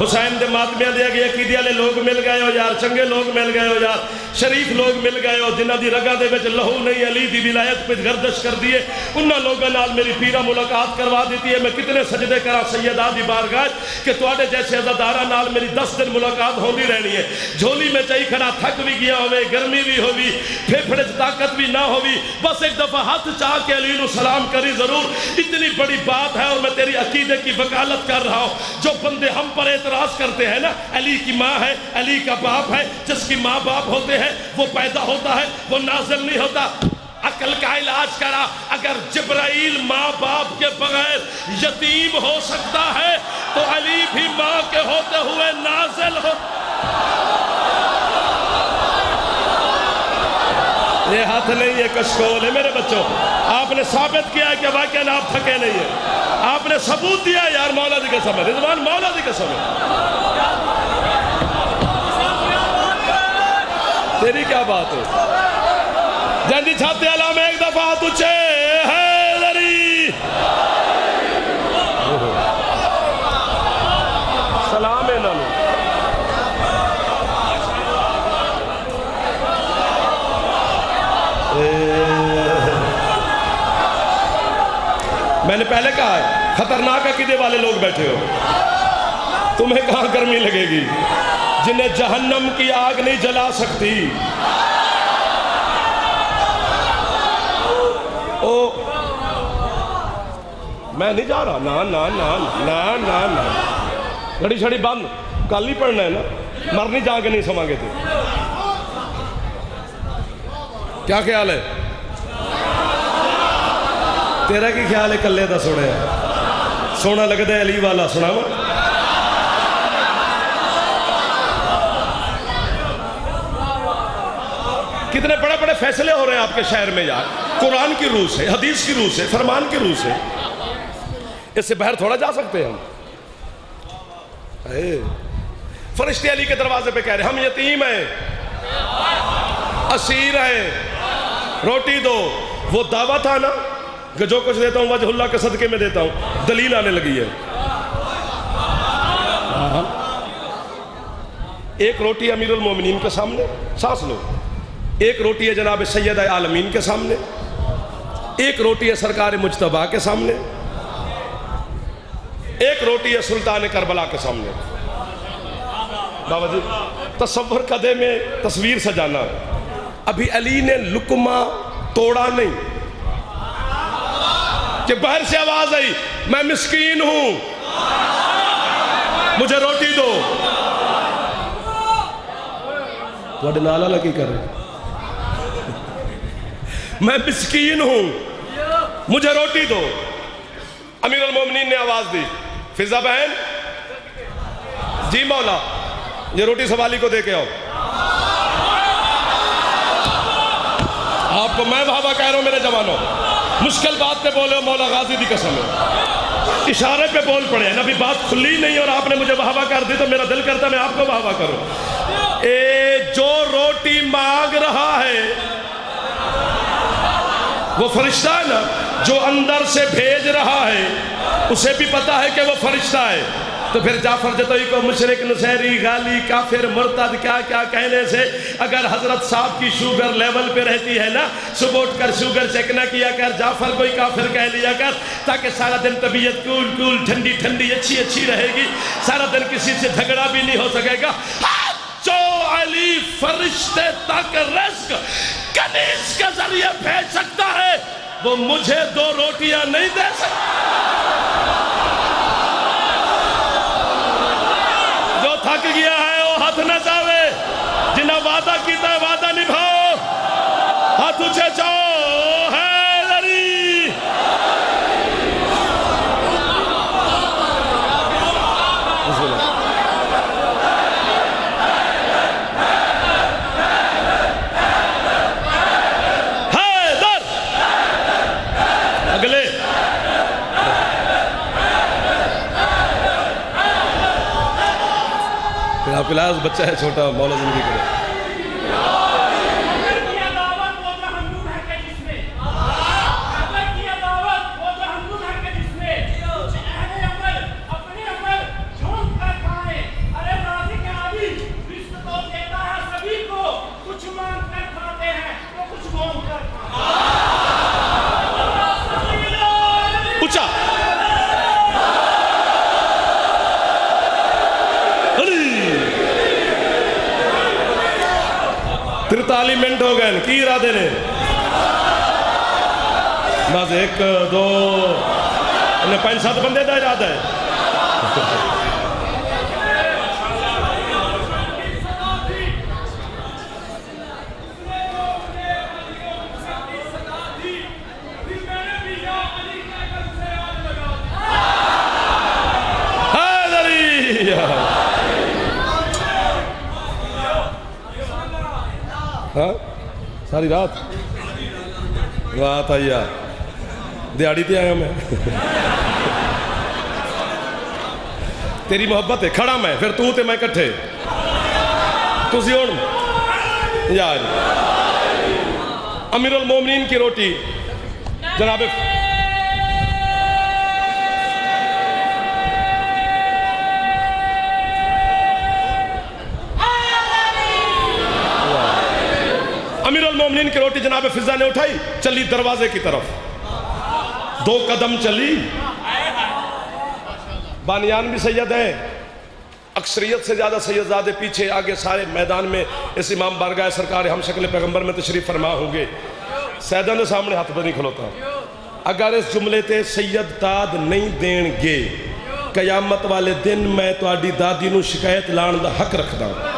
S1: حسین دے ماتمیاں دیا گیا عقیدے والے لوگ مل گئے ہو یار, چنگے لوگ مل گئے ہو یار, شریف لوگ مل گئے ہو جنہاں دی رگاں دے وچ لہو نہیں, علی دی ولایت پہ گردش کر دیے. انہاں لوگاں نال میری پیرا ملاقات کروا دیتی ہے. میں کتنے سجدے کرا سیدہ دی بارگاہ کہ تواڈے جیسے عزاداراں نال میری 10 دن ملاقات ہوندی رہنی ہے. جھولی میں چاہیے کھڑا, تھک بھی گیا ہوئے, گرمی بھی ہوئی, پھیپھڑے چ طاقت بھی نہ ہوئی, بس ایک دفعہ ہاتھ چاہ کے علی نو سلام کری ضرور. اتنی بڑی بات ہے اور میں تیری عقیدے کی وکالت کر رہا ہوں. جو بندے ہم پر اعتراض کرتے ہیں نا, علی کی ماں ہے, علی کا باپ ہے, جس کی ماں باپ ہوتے ہیں وہ پیدا ہوتا ہے, وہ نازل نہیں ہوتا. عقل کا علاج کرا, اگر جبرائیل ماں باپ کے بغیر یتیم ہو سکتا ہے تو علی بھی ماں کے ہوتے ہوئے نازل ہو. یہ ہاتھ نہیں ہے, کشکول ہے میرے بچوں. آپ نے ثابت کیا ہے کہ واقعاً آپ تھکے نہیں ہیں, آپ نے ثبوت دیا یار. مولا دی قسم ہے, رضوان مولا دی قسم ہے. تیری کیا بات ہے؟ جندی چھاتے علامہ ایک دفعہ ہاتھ اچھے حیدری. سلام ہے نانو. میں نے پہلے کہا ہے خطرناک عقیدے والے لوگ بیٹھے ہو, تمہیں کہاں گرمی لگے گی؟ جنہیں جہنم کی آگ نہیں جلا سکتی. او میں نہیں جا رہا, نا نا نا نا نا نا, گھڑی چھڑی بند, کل ہی پڑھنا ہے نا, مرنی جا کے نہیں سما گے تھے. کیا خیال ہے تیرا؟ کی خیال ہے کلے دا سوڑے ہے سونا لگتا ہے علی والا سنا ہوا. کتنے بڑے بڑے فیصلے ہو رہے ہیں آپ کے شہر میں یار, قرآن کی روح سے, حدیث کی روح سے, فرمان کی روح سے. اس سے باہر تھوڑا جا سکتے ہیں ہم. فرشتے علی کے دروازے پہ کہہ رہے ہیں ہم یتیم ہیں, اسیر ہیں, روٹی دو. وہ دعویٰ تھا نا کہ جو کچھ دیتا ہوں وجہ اللہ کے صدقے میں دیتا ہوں, دلیل آنے لگی ہے. ایک روٹی امیر المومنین کے سامنے, سانس لو. ایک روٹی ہے جناب سیدہ عالمین کے سامنے, ایک روٹی ہے سرکار مجتبیٰ کے سامنے, ایک روٹی ہے سلطان کربلا کے سامنے. بابا جی تصور قدے میں تصویر سجانا. ابھی علی نے لقمہ توڑا نہیں کہ باہر سے آواز آئی میں مسکین ہوں, مجھے روٹی دو. وڈ نالا لگی کر رہے میں مسکین ہوں, مجھے روٹی دو. امیر المومنین نے آواز دی فضا بہن, جی مولا یہ روٹی سوالی کو دے کے آؤ. آپ کو میں بابا کہہ رہا ہوں میرے جوانوں, مشکل بات پہ بولے ہو, مولا غازی دی قسم ہے, اشارے پہ بول پڑے ہیں. ابھی بات کھلی نہیں اور آپ نے مجھے بہاوا کر دی تو میرا دل کرتا میں آپ کو بہاوا کروں. جو روٹی مانگ رہا ہے وہ فرشتہ ہے نا, جو اندر سے بھیج رہا ہے اسے بھی پتا ہے کہ وہ فرشتہ ہے. تو پھر جعفر جتوئی کو مشرک، نصیری، غالی، کافر، مرتد کیا کیا کہنے سے اگر حضرت صاحب کی شوگر لیول پہ رہتی ہے نا، صبح اٹھ کر شوگر چیک نہ کیا کر، جعفر کوئی کافر کہہ لیا کر، تاکہ سارا دن طبیعت کول ٹھنڈی ٹھنڈی اچھی رہے گی، سارا دن کسی سے جھگڑا بھی نہیں ہو سکے گا. جو علی فرشتے تک رزق کنیز کے ذریعے بھیج سکتا ہے وہ مجھے 2 روٹیاں نہیں دے سکتا. جو تھک گیا ہے وہ ہاتھ نہ چاہے، جنہیں وعدہ کیتا ہے وعدہ نبھاؤ، ہاتھ اونچے چاہو. حیدری حیدر اگلے پلاس بچہ ہے چھوٹا، مولا زندگی کرے. اچھا 43 منٹ ہو گئے کی ارادے نے؟ بس 1 2 انہیں 5 7 بندے دا ارادہ ہے. ہاں ساری رات آئی یار، دیہڑی تے آیا میں. تیری محبت ہے، کھڑا میں پھر تو تے میں کٹھے تسی ہون یار. امیر المومنین کی روٹی جناب امیر المومنین کی روٹی جناب فضا نے اٹھائی، چلی دروازے کی طرف، 2 قدم چلی. بانیان بھی سید ہیں، اکثریت سے زیادہ سید زادے پیچھے، آگے سارے میدان میں اس امام بارگاہ سرکار ہم شکل پیغمبر میں تشریف فرما ہوں گے. سیدہ نے سامنے ہاتھ پر نہیں کھلوتا. اگر اس جملے تے سید داد نہیں دین گے قیامت والے دن میں تو آڈی دادی نو شکایت لان دا حق رکھتا ہوں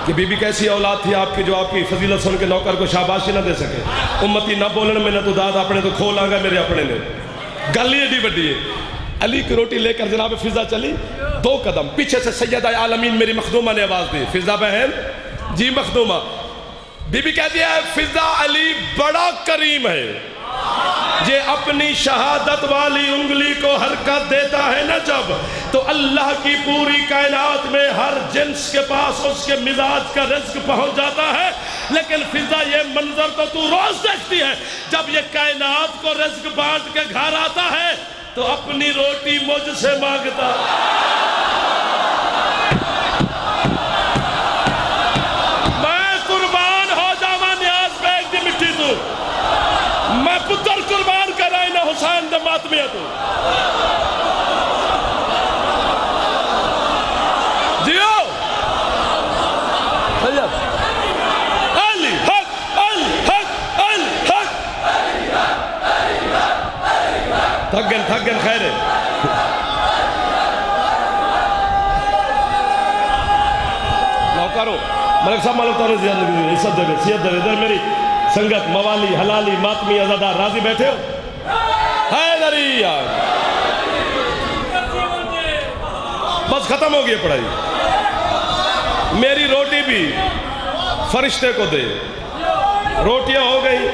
S1: کہ بی بی کیسی اولاد تھی آپ کی جو آپ کی فضیلت سن کے نوکر کو شاباشی نہ دے سکے. امتی نہ بولن میں نہ تو داد اپنے تو کھول آگا میرے اپنے نے. گلی ایڈی بڑی ہے. علی کی روٹی لے کر جناب فضا چلی، 2 قدم پیچھے سے سیدہ عالمین میری مخدومہ نے آواز دی، فضا بہن جی مخدومہ. بی بی کہتی ہے فضا علی بڑا کریم ہے، یہ اپنی شہادت والی انگلی کو حرکت دیتا ہے نا جب، تو اللہ کی پوری کائنات میں ہر جنس کے پاس اس کے مزاج کا رزق پہنچ جاتا ہے. لیکن فضا یہ منظر تو روز دیکھتی ہے، جب یہ کائنات کو رزق بانٹ کے گھر آتا ہے تو اپنی روٹی مجھ سے مانگتا. میں قربان ہو جاواں نیاز بیگ دی مٹی تو، میں پتر قربان کرائی نہ حسین دے ماتمیہ تو. جیو علی حق علی حق علی حق. تھک گن خیر ہے. نوکارو ملک صاحب ملک تانے زیادہ لگی ہوئی عزت دے سیت دے ادھر میری سنگت موالی حلالی ماتمی ازادار راضی بیٹھے ہو. حیدری یار بس ختم ہو گئی پڑھائی. میری روٹی بھی فرشتے کو دے. روٹیاں ہو گئی.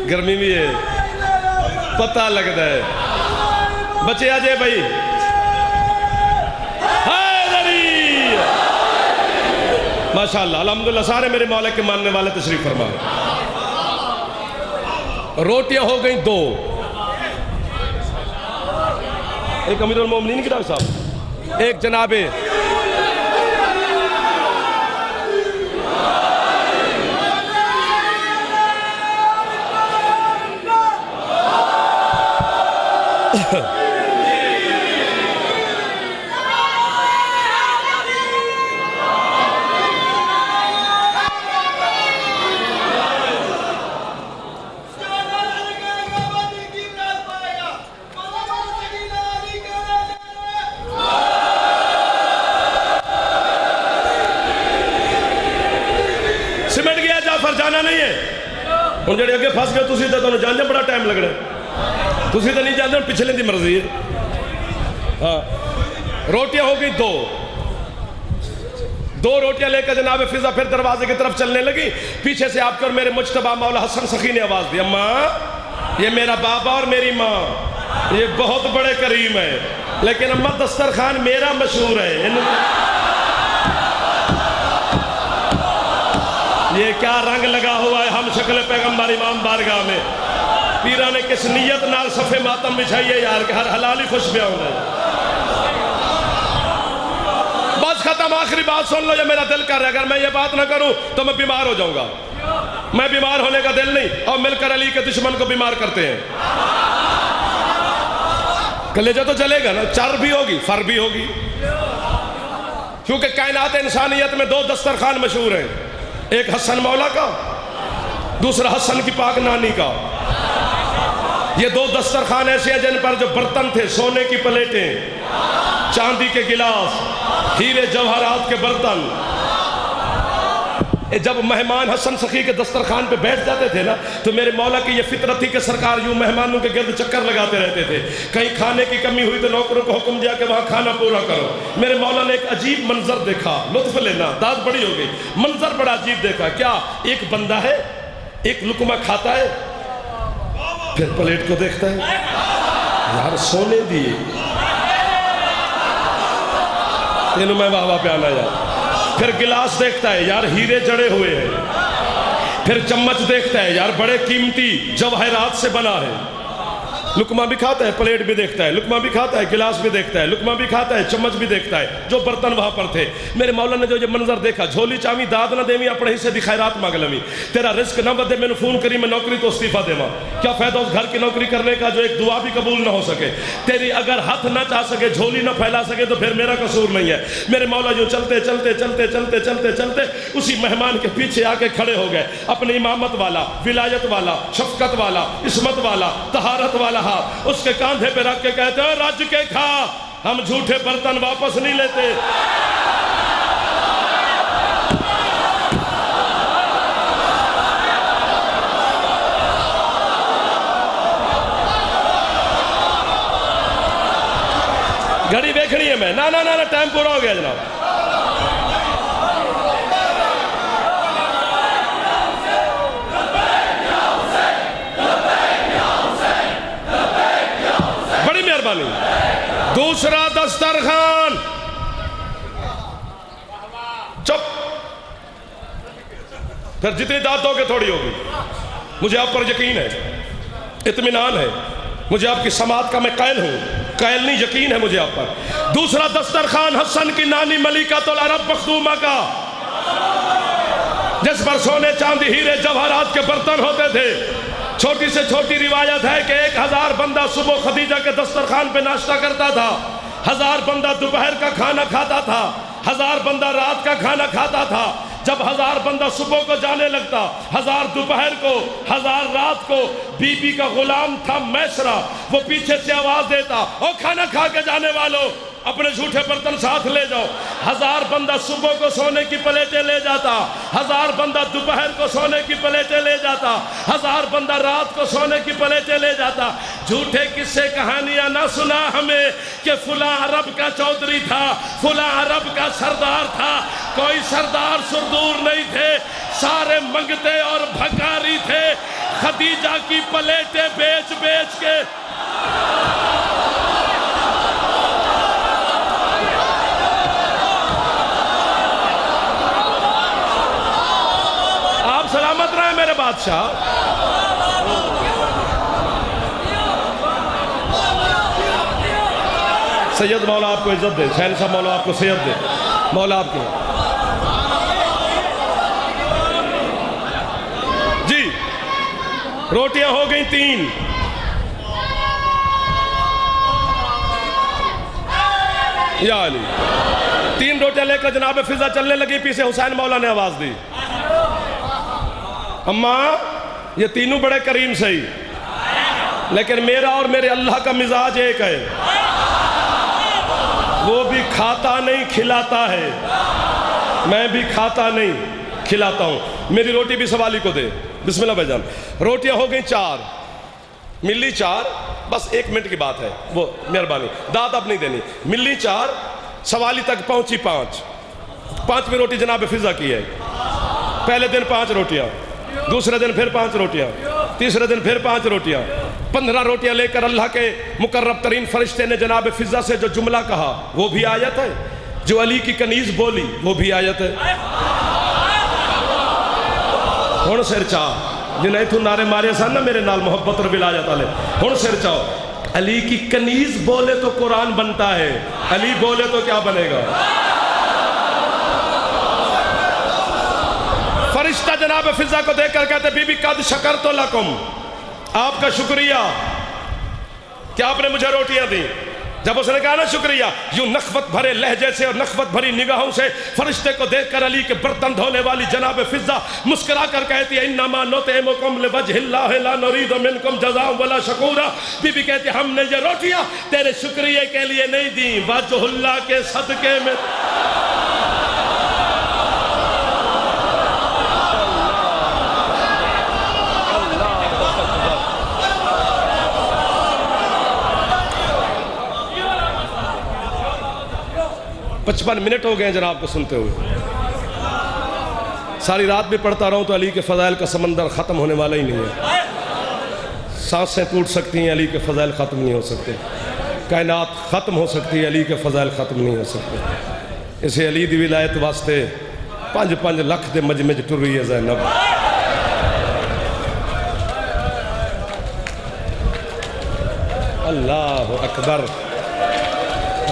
S1: گرمی بھی ہے پتہ لگتا ہے بچے آجے بھائی حیدری ماشاءاللہ الحمدللہ سارے میرے مولا کے ماننے والے تشریف فرمائے روٹیاں ہو گئیں 2 ایک امیر المومنین کی ڈاکٹر صاحب ایک جناب سمٹ گیا جعفر جانا نہیں ہے ان جڑے اگے پھنس گئے تسی تے جاننے بڑا ٹائم لگ رہا ہے تسی تے نہیں جانتے پچھلے دی مرضی ہے ہاں روٹیاں ہو گئی 2 روٹیاں لے کر جناب فضا پھر دروازے کی طرف چلنے لگی پیچھے سے آپ کے اور میرے مجتبیٰ مولا حسن سخی نے آواز دی اماں یہ میرا بابا اور میری ماں یہ بہت بڑے کریم ہے لیکن اماں دسترخوان میرا مشہور ہے یہ کیا رنگ لگا ہوا ہے ہم شکل پیغمبر امام بارگاہ میں پیران نے کس نیت نال صفے ماتم بچھائیے یار کہ ہر حلالی خوش بیاں ہونا ہے بس ختم آخری بات سن لو یہ میرا دل کر رہا ہے اگر میں یہ بات نہ کروں تو میں بیمار ہو جاؤں گا میں بیمار ہونے کا دل نہیں اور مل کر علی کے دشمن کو بیمار کرتے ہیں کلیجہ تو چلے گا نا چر بھی ہوگی فر بھی ہوگی کیونکہ کائنات انسانیت میں 2 دسترخوان مشہور ہیں ایک حسن مولا کا دوسرا حسن کی پاک نانی کا یہ 2 دسترخوان ایسے ہیں جن پر جو برتن تھے سونے کی پلیٹیں چاندی کے گلاس ہیرے جوہرات کے برتن جب مہمان حسن سخی کے دسترخوان پہ بیٹھ جاتے تھے نا تو میرے مولا کی یہ فطرت تھی کہ سرکار یوں مہمانوں کے گرد چکر لگاتے رہتے تھے کہیں کھانے کی کمی ہوئی تو نوکروں کو حکم دیا کہ وہاں کھانا پورا کرو میرے مولا نے ایک عجیب منظر دیکھا لطف لینا داد بڑی ہو گئی منظر بڑا عجیب دیکھا کیا ایک بندہ ہے ایک لقمہ کھاتا ہے پھر پلیٹ کو دیکھتا ہے یار سونے دیے تینوں میں واہ واہ پہ آنا یار پھر گلاس دیکھتا ہے یار ہیرے جڑے ہوئے ہیں پھر چمچ دیکھتا ہے یار بڑے قیمتی جواہرات سے بنا ہے لقمہ بھی کھاتا ہے پلیٹ بھی دیکھتا ہے لقمہ بھی کھاتا ہے گلاس بھی دیکھتا ہے لقمہ بھی کھاتا ہے چمچ بھی دیکھتا ہے جو برتن وہاں پر تھے میرے مولا نے جو یہ منظر دیکھا جھولی چاوی داد نہ دیوی اپنے حصے دی خیرات مانگ لوی تیرا رزق نہ بدے میں نے فون کری میں نوکری تو استعفیٰ دے ماں کیا فائدہ اس گھر کی نوکری کرنے کا جو ایک دعا بھی قبول نہ ہو سکے تیری اگر ہاتھ نہ چاہ سکے جھولی نہ پھیلا سکے تو پھر میرا قصور نہیں ہے میرے مولا جو چلتے چلتے چلتے چلتے چلتے چلتے اسی مہمان کے پیچھے آ کے کھڑے ہو گئے اپنی امامت والا ولایت والا شفقت والا عصمت والا طہارت والا ہاتھ اس کے کاندھے پہ رکھ کے کہتے ہیں رج کے کھا ہم جھوٹے برتن واپس نہیں لیتے گھڑی دیکھنی ہے میں نا ٹائم پورا ہو گیا جناب دوسرا دسترخوان چپ پھر جتنی داد دو گے تھوڑی ہوگی مجھے آپ پر یقین ہے اطمینان ہے مجھے آپ کی سماعت کا میں قائل ہوں قائل نہیں یقین ہے مجھے آپ پر دوسرا دسترخوان حسن کی نانی ملکۃ العرب مخدومہ کا جس پر سونے چاندی ہیرے جواہرات کے برتن ہوتے تھے چھوٹی سے چھوٹی روایت ہے کہ 1000 بندہ صبح خدیجہ کے دسترخوان پہ ناشتہ کرتا تھا 1000 بندہ دوپہر کا کھانا کھاتا تھا 1000 بندہ رات کا کھانا کھاتا تھا جب 1000 بندہ صبح کو جانے لگتا 1000 دوپہر کو 1000 رات کو بی بی کا غلام تھا میسرا وہ پیچھے سے آواز دیتا او کھانا کھا کے جانے والوں اپنے جھوٹے برتن ساتھ لے جاؤ 1000 بندہ صبح کو سونے کی پلیٹیں لے جاتا 1000 بندہ دوپہر کو سونے کی پلیٹیں لے جاتا 1000 بندہ رات کو سونے کی پلیٹیں لے جاتا جھوٹے قصے کہانیاں نہ سنا ہمیں کہ فلاں عرب کا چودھری تھا فلاں عرب کا سردار تھا کوئی سردار سردور نہیں تھے سارے منگتے اور بھکاری تھے خدیجہ کی پلیٹیں بیچ بیچ کے آپ سلامت رہے میرے بادشاہ. سید مولا آپ کو عزت دے, شہن صاحب مولا آپ کو سید دے, مولا آپ کو. جی روٹیاں ہو گئیں 3. یا علی 3 روٹیاں لے کر جناب فضا چلنے لگی. پیچھے حسین مولا نے آواز دی, اماں یہ تینوں بڑے کریم صحیح, لیکن میرا اور میرے اللہ کا مزاج ایک ہے, وہ بھی کھاتا نہیں کھلاتا ہے, میں بھی کھاتا نہیں کھلاتا ہوں. میری روٹی بھی سوالی کو دے. بسم اللہ بھائی جان. روٹیاں ہو گئیں 4, ملی 4, بس 1 منٹ کی بات ہے, وہ مہربانی داد اب نہیں دینی. ملی 4, سوالی تک پہنچی 5. 5ویں روٹی جناب فضا کی ہے. پہلے دن 5 روٹیاں, دوسرے دن پھر 5 روٹیاں, تیسرے دن پھر 5 روٹیاں. 15 روٹیاں لے کر اللہ کے مقرب ترین فرشتے نے جناب فضا سے جو جملہ کہا وہ بھی آیت ہے, جو علی کی کنیز بولی وہ بھی آیت ہے. ہن سر چاہ جنہیں تو نعرے مارے سن نا میرے نال محبت اور ولایت والے, ہن سر چاہو. علی کی کنیز بولے تو قرآن بنتا ہے, علی بولے تو کیا بنے گا؟ فرشتہ جناب فضا کو دیکھ کر کہتے بی بی قد شکرت لکم, آپ کا شکریہ کہ آپ نے مجھے روٹیاں دی. جب اس نے کہا نا شکریہ, یوں نخوت بھرے لہجے سے اور نخوت بھری نگاہوں سے فرشتے کو دیکھ کر علی کے برتن دھونے والی جناب فضا مسکرا کر کہتی ہے انما نطعمکم لوجہ اللہ لا نرید منکم جزاء ولا شکورا. بی بی کہتی ہے ہم نے یہ روٹیاں تیرے شکریہ کے لیے نہیں دیں, وجہ اللہ کے صدقے میں. پچپن منٹ ہو گئے ہیں جناب کو سنتے ہوئے. ساری رات بھی پڑھتا رہوں تو علی کے فضائل کا سمندر ختم ہونے والا ہی نہیں ہے. سانسیں ٹوٹ سکتی ہیں, علی کے فضائل ختم نہیں ہو سکتے. کائنات ختم ہو سکتی ہے, علی کے فضائل ختم نہیں ہو سکتے. اسے علی دی ولایت واسطے 5 لکھ دے مجمج ٹر رہی ہے زینب. اللہ اکبر,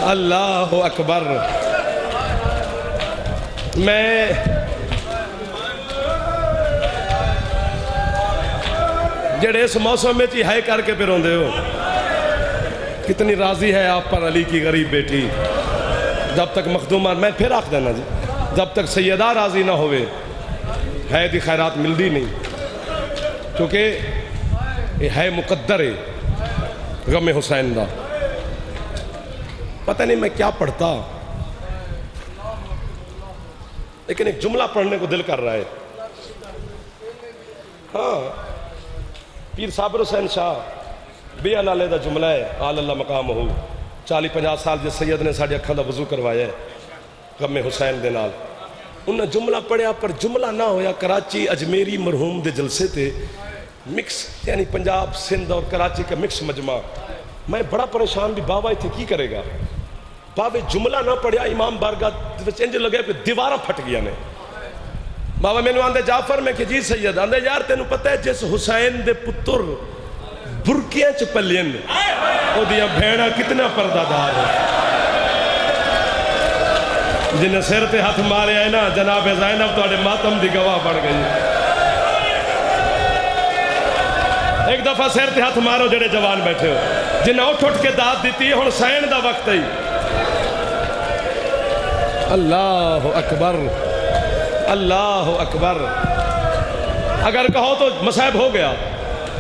S1: اللہ اکبر. میں جڑے اس موسم میں چی ہائے کر کے پھر ہوندے ہو, کتنی راضی ہے آپ پر علی کی غریب بیٹی. جب تک مخدومہ, میں پھر آکھ دینا جی, جب تک سیدہ راضی نہ ہوئے ہے دی خیرات ملدی نہیں, کیونکہ یہ ہے مقدر ہے غم حسین دا. پتہ نہیں میں کیا پڑھتا, لیکن ایک جملہ پڑھنے کو دل کر رہا ہے. ہاں, پیر صابر حسین شاہ بے علالے دا جملہ ہے, آل اللہ مقام ہو. 40-50 سال جس سید نے ساڑھی اکھاں دا وضو کروایا ہے غم حسین دے نال, انہاں جملہ پڑھیا پر جملہ نہ ہویا. کراچی اجمیری مرحوم دے جلسے تے مکس, یعنی پنجاب سندھ اور کراچی کا مکس مجمع. میں بڑا پریشان بھی, بابا تھے کی کرے گا. بابے جملہ نہ پڑھیا, امام بارگاہ انج لگے پہ دیوارہ پھٹ گیا نے. بابا میں نے آندے جعفر میں کہ جی سید, آندے یار تینوں پتہ ہے جس حسین دے پتر برکیاں چپلین او دیا بھیڑا کتنا پردہ دار ہے. جنہیں سر تے ہاتھ مارے آئے نا جناب زینب تو آڑے ماتم دی گواہ بڑھ گئی. ایک دفعہ سر تے ہاتھ مارو جڑے جوان بیٹھے ہو, جنہیں اٹھ کے داد دیتی ہے ہن سین دا وقت ہے. اللہ اکبر, اللہ اکبر. اگر کہو تو مصائب ہو گیا,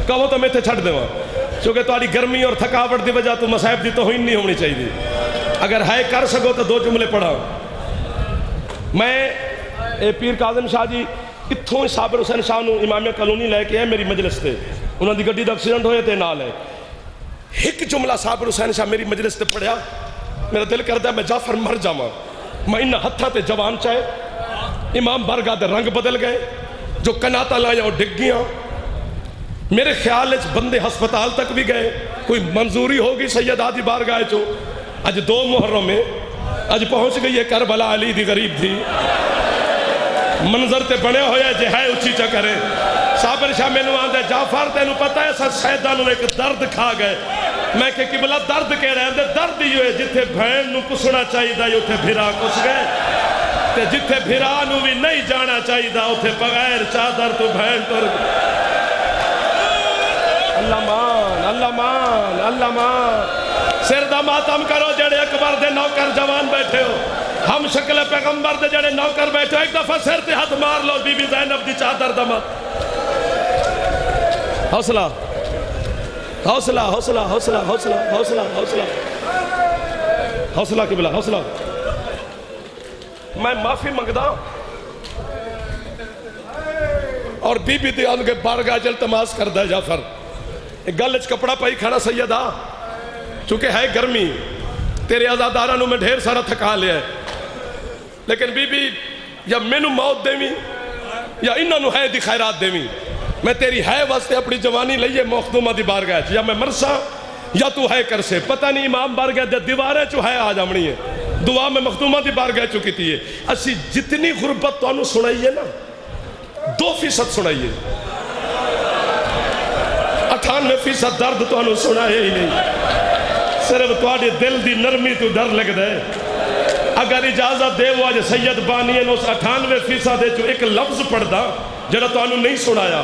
S1: کہو تو میں تے چھڑ دے وہاں, چونکہ تاری گرمی اور تھکاوٹ دی وجہ تو مصائب دی توہین نہیں ہونی چاہیے. اگر ہائے کر سکو تو 2 جملے پڑھا. میں پیر کاظم شاہ جی اتھوں صابر حسین شاہ نو امامیہ کالونی لے کے آئے میری مجلس تے, انہوں دی گڈی دا ایکسیڈنٹ ہوئے تے نال ہے. ایک جملہ صابر حسین شاہ میری مجلس تے پڑھیا, میرا دل کردا ہے میں جعفر مر جاواں. میں انہاں ہتھاں تے جوان چاہے, امام بارگاہ دے رنگ بدل گئے, جو کناتا لائیں اور ڈگ گیاں. میرے خیال بندے ہسپتال تک بھی گئے، کوئی منظوری ہوگی سیدہ دی بارگاہ چو، اج 2 محرم میں اج پہنچ گئی ہے کربلا، علی دی غریب تھی، منظر تے بنے ہوئے جے ہے اچھی چا کرے۔ صابر شاہ میں نوان دے جعفر تینو پتہ ہے سر سیدانوں نے ایک درد کھا گئے۔ میں کہ قبلہ درد کہہ رہے ہیں، درد ہی ہوئے جتھے بھین نو کسنا چاہی دا اتھے بھیرا کس گئے، تے جتھے بھیرا نو بھی نہیں جانا چاہی دا اتھے بغیر چادر تو بھین تو اللہ مان، اللہ مان، اللہ مان۔ سر دا ماتم کرو جڑے اکبر دے نوکر جوان بیٹھے ہو، ہم شکل پیغمبر دے جڑے نوکر بیٹھے ہو، ایک دفعہ سر تے ہاتھ مار لو، بی بی زینب دی چادر دا مات۔ حوصلہ حوصلہ حوصلہ حوصلہ حوصلہ حوصلہ حوصلہ حوصلہ قبلہ حوصلہ۔ میں معافی منگدا اور بی بی دی آن کے بارگاہ جل تماس کردہ جعفر گلچ کپڑا پائی کھڑا سیدہ، چونکہ ہے گرمی، تیرے آزادارانوں میں ڈھیر سارا تھکا لیا ہے، لیکن بی بی یا مینو موت دیویں یا انہوں ہے دی خیرات دیویں، میں تیری ہے واسطے اپنی جوانی لئیے مخدومہ دی بارگاہ یا میں مرسا یا تو ہے کر سے، پتہ نہیں امام بارگاہ دے دیواریں چو ہے آج ہمڑی ہے، دعا میں مخدومہ دی بارگاہ چکی تھی ہے۔ اسی جتنی غربت تو انہوں سنائیے نا 2% سنائیے، 98% درد تو انہوں سنائے ہی نہیں، صرف تو آڑے دل دی نرمی تو ڈر لگ دے۔ اگر اجازت دے وہ آج سید بانی ہے اس 98% دے جو ایک لفظ پڑھ دا جڑا تو انہوں نہیں سنایا،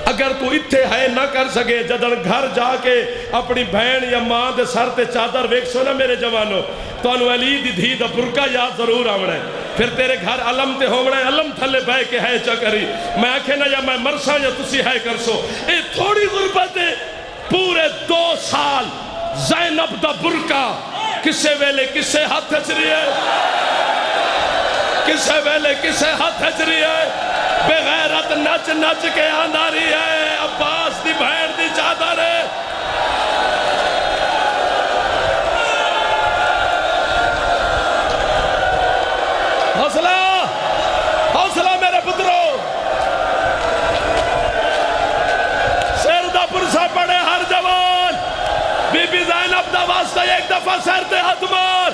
S1: اگر تو اتھے ہے نہ کر سکے جدن گھر جا کے اپنی بہن یا ماں دے سر تے چادر ویک سونا میرے جوانوں، تو انہوں علی دی دھی دا برکہ یاد ضرور آمنا ہے، پھر تیرے گھر علم تے ہونا ہے، علم تھلے بہ کے ہے چکری، میں آکھے نا یا میں مرسا یا تسی ہے کر سو، اے تھوڑی غربت ہے، پورے 2 سال زینب دا برکہ کسے ویلے کسے ہاتھ ہچری ہے، کسے ویلے کسے ہاتھ ہچری ہے، بغیرت نچ نچ کے آنداری ہے، عباس دی بھین دی چادر ہے۔ حوصلہ حوصلہ میرے پترو، سر دا پرسا پڑے ہر جوان، بی بی زینب دا واسطہ ایک دفعہ سر دے ہاتھ مار۔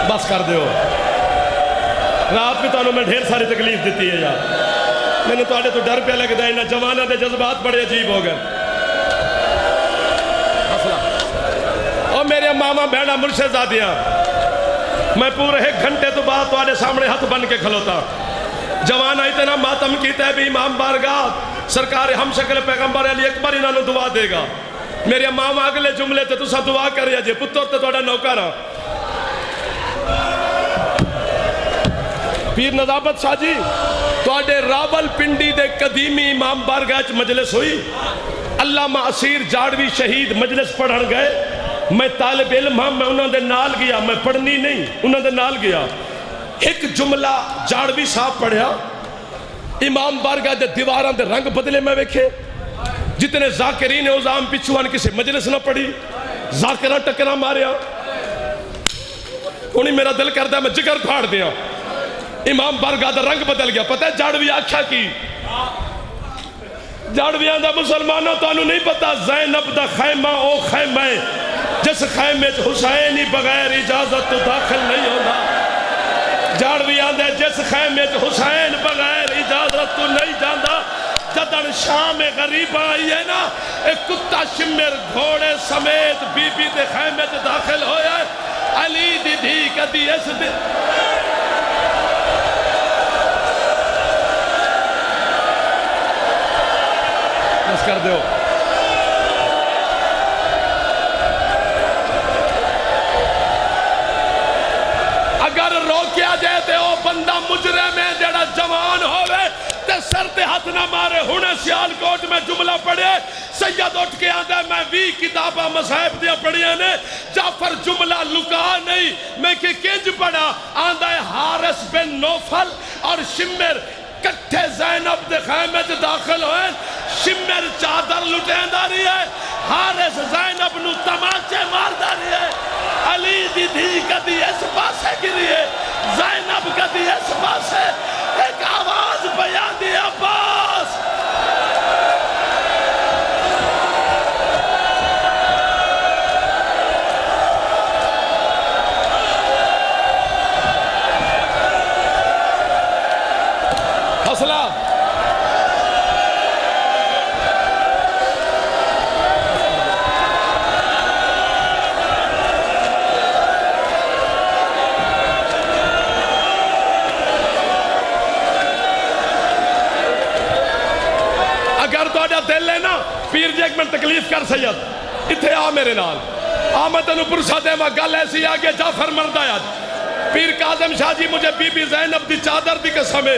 S1: بس کر دیو، رات بھی تو انہوں میں ڈھیر ساری تکلیف دیتی ہے یار، میں نے تو آڑے تو ڈر پہ لگ دائیں نا، جوانہ دے جذبات بڑے عجیب ہو گئے۔ اور میرے ماما بہنہ مرشد زادیاں، میں پورے 1 گھنٹے تو بعد تو آڑے سامنے ہاتھ بن کے کھلوتا، جوانہ اتنا ماتم کیتا ہے بھی امام بارگاہ سرکار ہم شکل پیغمبر علی اکبر انہوں نے دعا دے گا، میرے ماما اگلے جملے تے تسا دعا کر رہا جے پتر تے توڑا نوکارا۔ پیر نظابت شاہ جی تو آڑے راول پنڈی دے قدیمی امام بارگاہ مجلس ہوئی، علامہ اسیر جاڑوی شہید مجلس پڑھن گئے، میں طالب علم ہاں، میں انہوں نے نال گیا، میں پڑھنی نہیں انہوں نے نال گیا، ایک جملہ جاڑوی صاحب پڑھیا، امام بارگاہ دے دیواران دے رنگ بدلے میں ویکھے، جتنے ذاکرین اوزام پچھوان کسی مجلس نہ پڑھی، ذاکران ٹکرہ ماریا، انہیں میرا دل کردہ میں جگر پھاڑ دیا، امام بارگاہ دا رنگ بدل گیا، پتہ ہے جاڑوی آکھا کی، جاڑویاں دا مسلمانوں تو انہوں نہیں پتا زینب دا خیمہ او خیمہ ہے جس خیمے حسینی بغیر اجازت تو داخل نہیں ہوتا، جاڑویاں دے جس خیمے حسین بغیر اجازت تو نہیں جاندہ، جدن شام غریب آئی ہے نا، ایک کتا شمر گھوڑے سمیت بی بی دے خیمے داخل ہویا ہے، علی دی دھی کدی اس دے بس کر دیو۔ اگر روکیا جائے تے او بندہ مجرم ہے جڑا جوان ہوئے تے سر تے ہاتھ نہ مارے، ہونے سیال کوٹ میں جملہ پڑھے، سید اٹھ کے آدھے میں بھی کتابہ مصحف دیا پڑھیا نے، جعفر جملہ لکا نہیں، میں کہ کنج پڑھا، آدھے حارس بن نوفل اور شمر کٹھے زینب دے خیمے داخل ہوئے، شمر چادر لٹیندا رہی ہے، حارث زینب نو تماچے ماردا رہی ہے، علی دی دھی کدی اس پاسے گری ہے، زینب کدی اس پاسے، ایک آواز بیان دی عباس حوصلہ اگر تو دل ہے نا پیر جی ایک منٹ تکلیف کر سید اتھے آ میرے نال آ میں تینوں پرسا دے میں گل ایسی آگے جعفر مردہ یاد پیر کاظم شاہ جی مجھے بی بی زینب دی چادر دی قسم ہے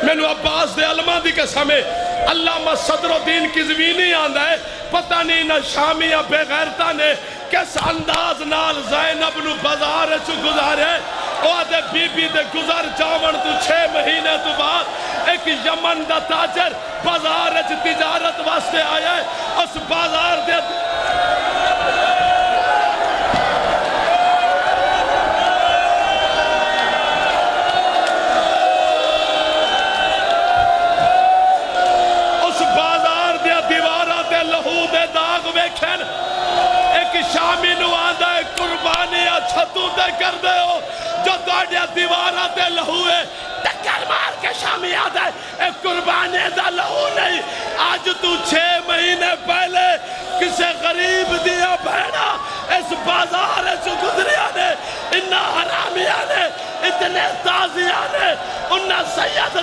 S1: میں نو عباس دے علماء دی قسم ہے علامہ صدر الدین کزوینی آندہ ہے پتہ نہیں نہ شامی یا بے غیرتہ نے کس انداز نال زینب نو بازار چو گزارے او آدھے بی بی دے گزار جاون تو 6 مہینے تو بعد ایک یمن دا تاجر بازار چ تجارت واسطے آیا ہے اس بازار دے شامی نو آندہ ہے قربانیاں چھتوں دے کر دے ہو جو دوڑیا دیوارہ دے لہو ہے ٹکر مار کے شامی آندہ ہے ایک قربانی دا لہو نہیں آج تو 6 مہینے پہلے کسے غریب دیا بہنا اس بازار سے گزریا نے انہا حرامیہ نے اتنے تازیہ نے انہا سید